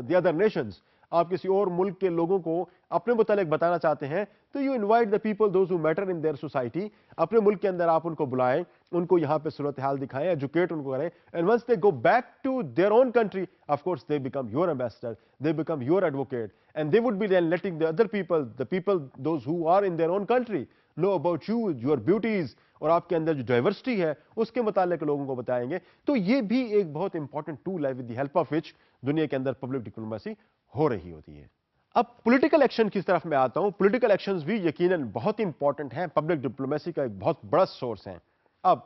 the other nations. آپ کسی اور ملک کے لوگوں کو اپنے متعلق بتانا چاہتے ہیں تو you invite the people those who matter in their society. اپنے ملک کے اندر آپ ان کو بلائیں, ان کو یہاں پہ صورتحال دکھائیں, ایجوکیٹ ان کو کریں, and once they go back to their own country of course they become your ambassador, they become your advocate, and they would be then letting the other people, the people those who are in their own country know about you, your beauties, اور آپ کے اندر جو diversity ہے اس کے متعلق لوگوں کو بتائیں گے. تو یہ بھی ایک بہت امپورٹنٹ ٹول ہے ود دی ہیلپ آف وچ دنیا کے اندر پبلک ڈپلومیسی ہو رہی ہوتی ہے. اب پولیٹیکل ایکشن کی طرف میں آتا ہوں. پولیٹیکل ایکشنز بھی یقیناً بہت امپورٹنٹ ہیں, پبلک ڈپلومیسی کا ایک بہت بڑا سورس ہیں. اب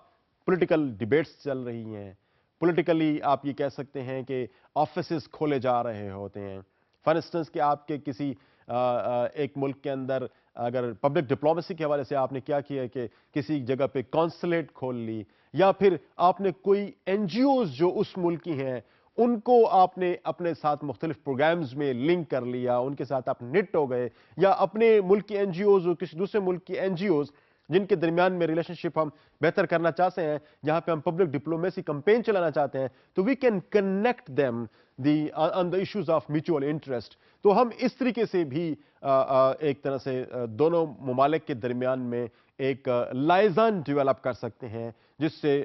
پولیٹیکل ڈیبیٹس چل رہی ہیں, پولیٹیکلی آپ یہ کہہ سکتے ہیں کہ آفیسز کھولے جا رہے ہوتے ہیں. فار انسٹنس کہ آپ کے کسی ایک ملک کے اندر اگر پبلک ڈپلومیسی کے حوالے سے آپ نے کیا کیا کہ کسی جگہ پہ کانسولیٹ کھول لی, یا پھر آپ نے کوئی این جی اوز جو اس ملک کی ہیں ان کو آپ نے اپنے ساتھ مختلف پروگرامز میں لنک کر لیا, ان کے ساتھ آپ نٹ ہو گئے, یا اپنے ملک کی این جی اوز اور کسی دوسرے ملک کی این جی اوز جن کے درمیان میں ریلیشن شپ ہم بہتر کرنا چاہتے ہیں, جہاں پہ ہم پبلک ڈپلومیسی کمپین چلانا چاہتے ہیں, تو we can connect them on the issues of mutual interest. تو ہم اس طریقے سے بھی ایک طرح سے دونوں ممالک کے درمیان میں ایک لائزان ڈیولپ کر سکتے ہیں جس سے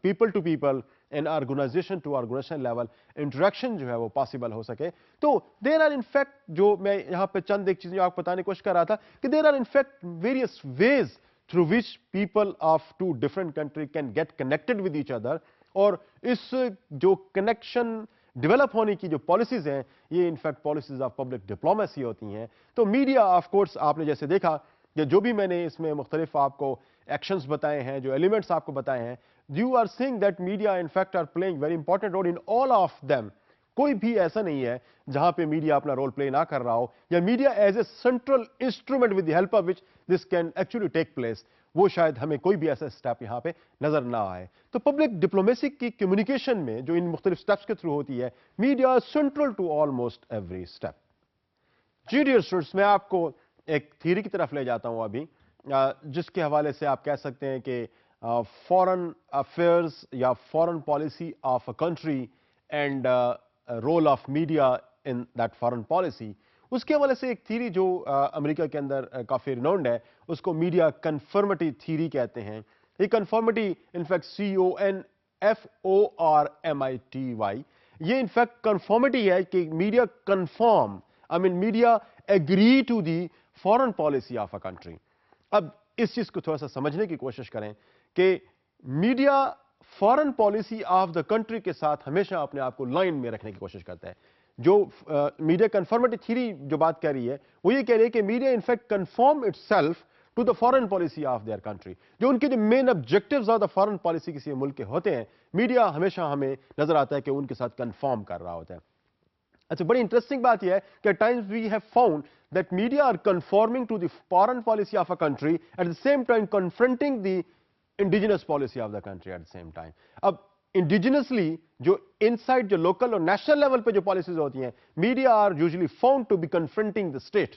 people to people and organization to organization level interaction جو ہے وہ پاسبل ہو سکے. تو دیر آر ان فیکٹ, جو میں یہاں پہ چند ایک چیزیں آپ کو بتانے کی کوشش کر رہا تھا کہ there are in fact various ways through which people of two different countries can get connected with each other, اور اس جو کنیکشن ڈیولپ ہونے کی جو پالیسیز ہیں یہ in fact policies of public diplomacy ہوتی ہیں. تو میڈیا آف کورس آپ نے جیسے دیکھا کہ جو بھی میں نے اس میں مختلف آپ کو ایکشنز بتائے ہیں, جو ایلیمنٹس آپ کو بتائے ہیں, you are seeing that media in fact are playing very important role in all of them. کوئی بھی ایسا نہیں ہے جہاں پہ میڈیا اپنا رول پلے نہ کر رہا ہو, یا media as a central instrument with the help of which this can actually take place, وہ شاید ہمیں کوئی بھی ایسا اسٹیپ یہاں پہ نظر نہ آئے. تو پبلک ڈپلومیسی کی کمیونیکیشن میں جو ان مختلف اسٹیپس کے تھرو ہوتی ہے, media central to almost every step. جی ڈیئر اسٹوڈنٹس, میں آپ کو ایک تھیوری کی طرف لے جاتا ہوں ابھی, جس کے حوالے سے آپ کہہ سکتے ہیں کہ فورن افیئرز یا foreign policy of a country and role of media in that foreign policy, اس کے حوالے سے ایک تھیوری جو امریکہ کے اندر کافی رینونڈ ہے, اس کو میڈیا کنفرمٹی تھیوری کہتے ہیں. یہ کنفرمٹی انفیکٹ CONFORMITY, یہ انفیکٹ کنفارمٹی ہے کہ media conform, media agree to the foreign policy of a country. اب اس چیز کو تھوڑا سا سمجھنے کی کوشش کریں کہ media foreign policy of the country کے ساتھ ہمیشہ اپنے آپ کو لائن میں رکھنے کی کوشش کرتا ہے. جو میڈیا کنفرمٹی تھیوری جو بات کر رہی ہے وہ یہ کہہ رہی ہے کہ media in fact conform itself to the foreign policy of their country. جو ان کے جو main objectives of the foreign policy کسی ملک کے ہوتے ہیں, میڈیا ہمیشہ ہمیں نظر آتا ہے کہ ان کے ساتھ کنفارم کر رہا ہوتا ہے. اچھا, بڑی انٹرسٹنگ بات یہ ہے کہ at times we have found that media are conforming to the foreign policy of a country at the same time confronting the indigenous policy of the country at the same time. اب انڈیجنسلی جو inside جو local اور national level پہ جو policies ہوتی ہیں, media are usually found to be confronting the state,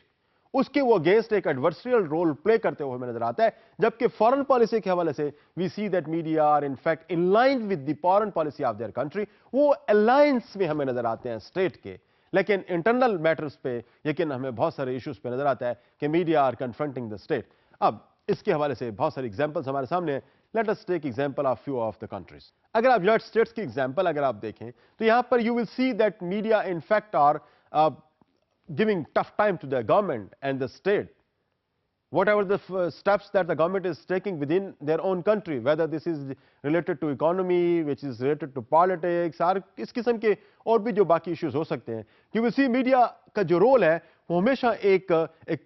اس کے وہ اگینسٹ ایک ایڈورسریل رول پلے کرتے ہوئے ہمیں نظر آتا ہے. جبکہ فارن پالیسی کے حوالے سے we see that media are in fact in line with the foreign policy of their country, وہ الائنس میں ہمیں نظر آتے ہیں اسٹیٹ کے. لیکن انٹرنل میٹرز پہ یقین ہمیں بہت سارے ایشوز پہ نظر آتا ہے کہ media are confronting the state. اب اس کے حوالے سے بہت ساری ایگزامپلس ہمارے سامنے ہیں. Let us take example of few of the countries. اگر آپ یونائٹڈ اسٹیٹس کی ایگزامپل اگر آپ دیکھیں تو یہاں پر you will see that media in fact are giving tough time to the government and the state. Whatever the steps that the government is taking within their own country, whether this is related to economy, which is related to politics, اور اس قسم کے اور بھی جو باقی issues ہو سکتے ہیں, you will see media کا جو رول ہے وہ ہمیشہ ایک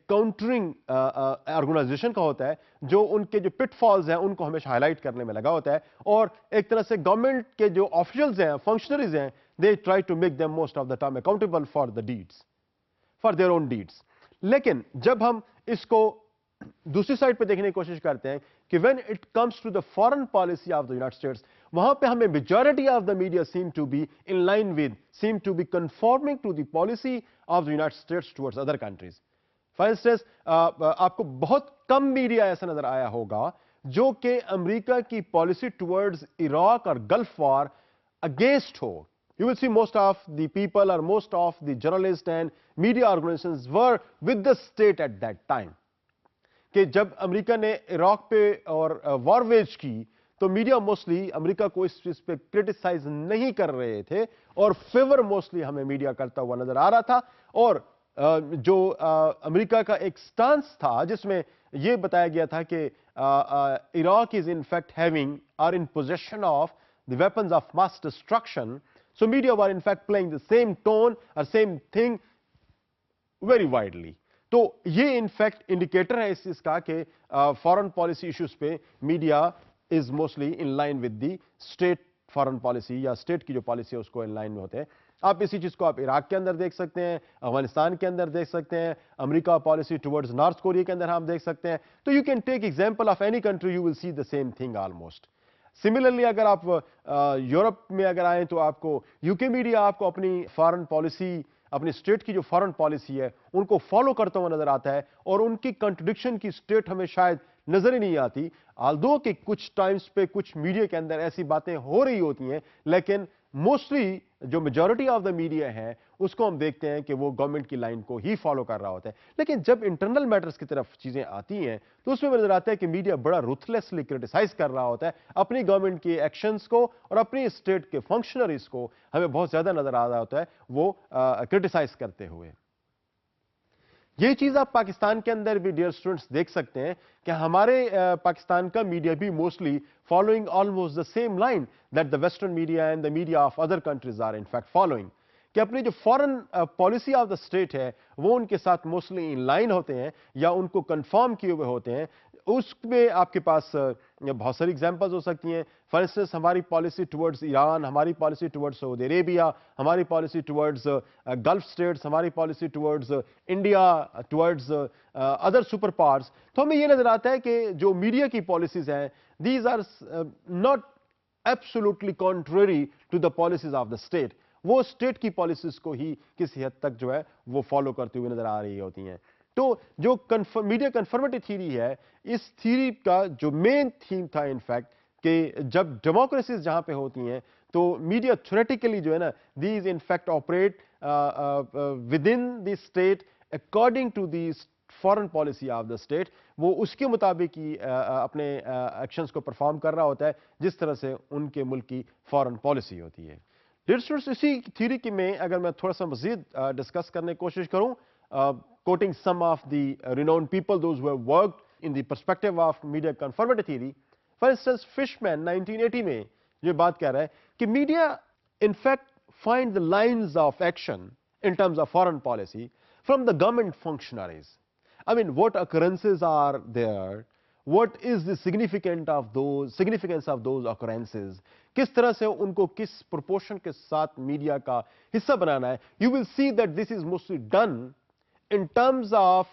کاؤنٹرنگ آرگنائزیشن کا ہوتا ہے, جو ان کے جو پٹ فالز ہیں ان کو ہمیشہ ہائی لائٹ کرنے میں لگا ہوتا ہے. اور ایک طرح سے گورنمنٹ کے جو آفیشلز ہیں, فنکشنریز ہیں, they try to make them most of the time accountable for the deeds, for their own deeds. لیکن جب ہم اس کو دوسری سائڈ پہ دیکھنے کی کوشش کرتے ہیں کہ when it comes to the foreign policy of the United States, وہاں پہ ہمیں majority of the media seem to be in line with, seem to be conforming to the policy of the United States towards other countries. For instance, آپ کو بہت کم media ایسا نظر آیا ہوگا جو کہ امریکہ کی پالیسی towards عراق اور گلف وار against ہو. You will see most of the people or most of the journalists and media organizations were with the state at that time. کہ جب امریکہ نے عراق پہ اور وار ویج کی تو میڈیا موسٹلی امریکہ کو اس چیز پہ کرٹیسائز نہیں کر رہے تھے, اور فیور موسٹلی ہمیں میڈیا کرتا ہوا نظر آ رہا تھا. اور جو امریکہ کا ایک سٹانس تھا جس میں یہ بتایا گیا تھا کہ Iraq is in fact having or in position of the weapons of mass destruction, so media were in fact playing the same tone or same thing very widely. تو یہ انفیکٹ انڈیکیٹر ہے اس چیز کا کہ فارن پالیسی ایشوز پہ media is mostly in line with the state foreign policy, یا state کی جو پالیسی ہے اس کو ان لائن میں ہوتے ہیں. آپ اسی چیز کو آپ عراق کے اندر دیکھ سکتے ہیں, افغانستان کے اندر دیکھ سکتے ہیں, America policy towards North Korea کے اندر ہم دیکھ سکتے ہیں. تو you can take example of any country, you will see the same thing almost. Similarly اگر آپ یورپ میں اگر آئیں تو آپ کو یو کے میڈیا آپ کو اپنی فارن پالیسی, اپنی اسٹیٹ کی جو فارن پالیسی ہے ان کو فالو کرتا ہوا نظر آتا ہے, اور ان کی کنٹرڈکشن کی اسٹیٹ ہمیں شاید نظر ہی نہیں آتی. آلدو کہ کچھ ٹائمز پہ کچھ میڈیا کے اندر ایسی باتیں ہو رہی ہوتی ہیں, لیکن मोस्टली जो मेजॉरिटी ऑफ द मीडिया है उसको हम देखते हैं कि वो गवर्नमेंट की लाइन को ही फॉलो कर रहा होता है। लेकिन जब इंटरनल मैटर्स की तरफ चीजें आती हैं तो उसमें नजर आता है कि मीडिया बड़ा रुथलेसली क्रिटिसाइज कर रहा होता है अपनी गवर्नमेंट के एक्शंस को, और अपनी स्टेट के फंक्शनरीज को हमें बहुत ज्यादा नजर आ रहा होता है वो क्रिटिसाइज करते हुए। ये चीज आप पाकिस्तान के अंदर भी डियर स्टूडेंट्स देख सकते हैं कि हमारे पाकिस्तान का मीडिया भी mostly following almost the same line that the western media and the media of other countries are in fact following, कि अपनी जो foreign policy of the state है वो उनके साथ मोस्टली इन लाइन होते हैं या उनको कंफर्म किए हुए होते हैं। उसमें आपके पास बहुत सारी एग्जांपल्स हो सकती हैं। फॉर इंस्टेंस हमारी पॉलिसी टुवर्ड्स ईरान, हमारी पॉलिसी टुवर्ड्स सऊदी अरेबिया, हमारी पॉलिसी टुवर्ड्स गल्फ स्टेट्स, हमारी policy towards India, towards other super powers, तो हमें यह नजर आता है कि जो मीडिया की पॉलिसीज हैं these are not absolutely contrary to the policies of the state. वो स्टेट की पॉलिसीज को ही किसी हद तक जो है वो फॉलो करते हुए नजर आ रही होती हैं। तो जो मीडिया कन्फर्मेटिव थ्योरी है, इस थ्योरी का जो मेन थीम था इनफैक्ट कि जब डेमोक्रेसीज जहां पे होती हैं तो मीडिया थ्योरेटिकली जो है ना these in fact operate within the state according to the foreign policy of the state. वो उसके मुताबिक ही अपने एक्शंस को परफॉर्म कर रहा होता है जिस तरह से उनके मुल्क की फॉरेन पॉलिसी होती है। डियर स्टूडेंट्स, इसी थ्योरी की में अगर मैं थोड़ा सा मजीद डिस्कस करने की कोशिश करूं, quoting some of the renowned people, those who have worked in the perspective of media conformity theory. For instance, Fishman 1980 में ये बात कह रहा है कि media in fact find the lines of action in terms of foreign policy from the government functionaries. I mean, what occurrences are there? What is the significance of those occurrences? किस तरह से उनको किस proportion के साथ media का हिस्सा बनाना है? You will see that this is mostly done in terms of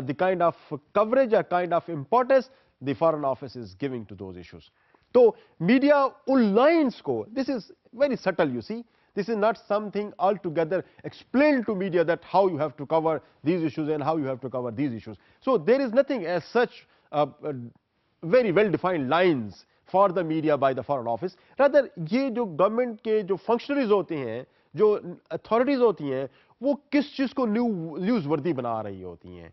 the kind of coverage or kind of importance the foreign office is giving to those issues. तो मीडिया उन लाइन्स को, this is very subtle, you see, this is not something altogether explained to media that how you have to cover these issues and how you have to cover these issues. So there is nothing as such very well defined lines for the media by the foreign office. Rather ये जो government के जो functionaries होते हैं, जो authorities होती हैं, वो किस चीज को न्यूज वर्दी बना रही होती हैं।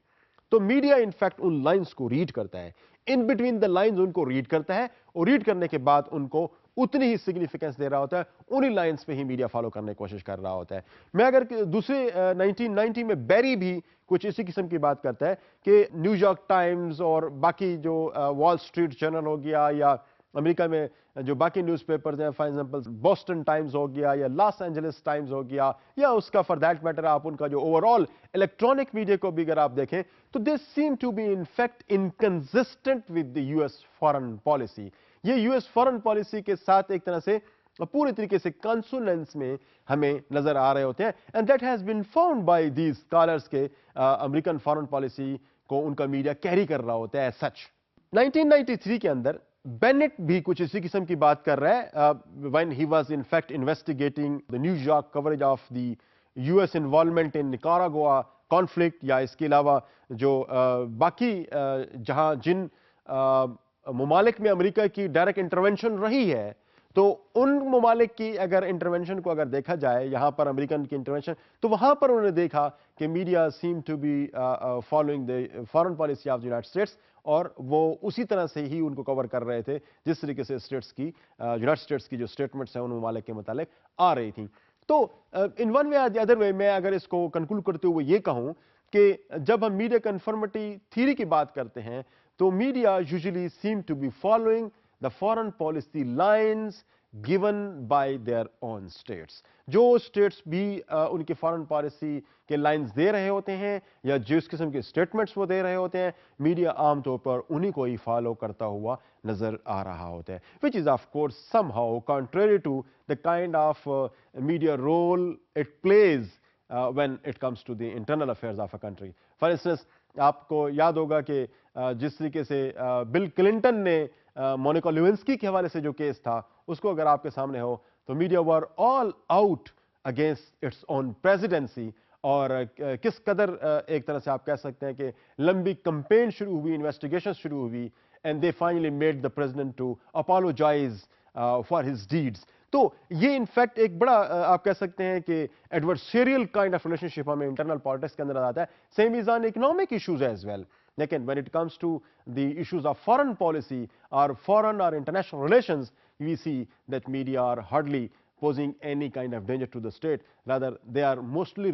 तो मीडिया इनफैक्ट उन लाइंस को रीड करता है, इन बिटवीन द लाइंस उनको रीड करता है, और रीड करने के बाद उनको उतनी ही सिग्निफिकेंस दे रहा होता है, उन्हीं लाइंस पे ही मीडिया फॉलो करने की कोशिश कर रहा होता है। मैं अगर दूसरे 1990 में बैरी भी कुछ इसी किस्म की बात करता है कि न्यूयॉर्क टाइम्स और बाकी जो वॉल स्ट्रीट जर्नल हो गया या अमेरिका में जो बाकी न्यूज़पेपर्स हैं, फॉर एग्जांपल बोस्टन टाइम्स हो गया या लॉस एंजलिस टाइम्स हो गया, या उसका फॉर दैट मैटर आप उनका जो ओवरऑल इलेक्ट्रॉनिक मीडिया को भी अगर आप देखें तो they seem to be in fact inconsistent with the US foreign policy. ये यूएस फॉरेन पॉलिसी के साथ एक तरह से पूरी तरीके से कंसोनेंस में हमें नजर आ रहे होते हैं, and that has been found by these scholars के अमेरिकन फॉरेन पॉलिसी को उनका मीडिया कैरी कर रहा होता है एज सच। 1993 के अंदर बेनेट भी कुछ इसी किस्म की बात कर रहा है, when he was in fact investigating the New York coverage of the US involvement in Nicaragua conflict, या इसके अलावा जो बाकी जहां जिन ममालिक में अमेरिका की डायरेक्ट इंटरवेंशन रही है, तो उन ममालिक की अगर इंटरवेंशन को अगर देखा जाए, यहां पर अमेरिकन की इंटरवेंशन, तो वहां पर उन्होंने देखा कि media seem to be following the foreign policy of the United States, और वो उसी तरह से ही उनको कवर कर रहे थे जिस तरीके से स्टेट्स की यूनाइटेड स्टेट्स की जो स्टेटमेंट्स हैं उन ममालिक के मुतालिक आ रही थी। तो in one way the other way मैं अगर इसको कंक्लूड करते हुए ये कहूं कि जब हम मीडिया कन्फर्मिटी थ्योरी की बात करते हैं तो media usually seem to be following the foreign policy lines given by their own states. जो states भी उनकी foreign policy के lines दे रहे होते हैं या जिस किस्म के statements वो दे रहे होते हैं, मीडिया आमतौर पर उन्हीं को ही फॉलो करता हुआ नजर आ रहा होता है, which is of course somehow contrary to the kind of media role it plays when it comes to the internal affairs of a country. For instance, आपको याद होगा कि जिस तरीके से बिल क्लिंटन ने मोनिका लेविंस्की के हवाले से जो केस था उसको अगर आपके सामने हो तो media were all out against its own presidency, और किस कदर एक तरह से आप कह सकते हैं कि लंबी कैंपेन शुरू हुई, इन्वेस्टिगेशन शुरू हुई, and they finally made the president to apologize for his deeds. تو یہ انفیکٹ ایک بڑا آپ کہہ سکتے ہیں کہ adversarial kind of relationship ہمیں انٹرنل پالیٹکس کے اندر آتا ہے. Same is on economic issues as well. لیکن when it comes to the issues of foreign policy or foreign or international relations, we see that media are hardly posing any kind of danger to the state. Rather, they are mostly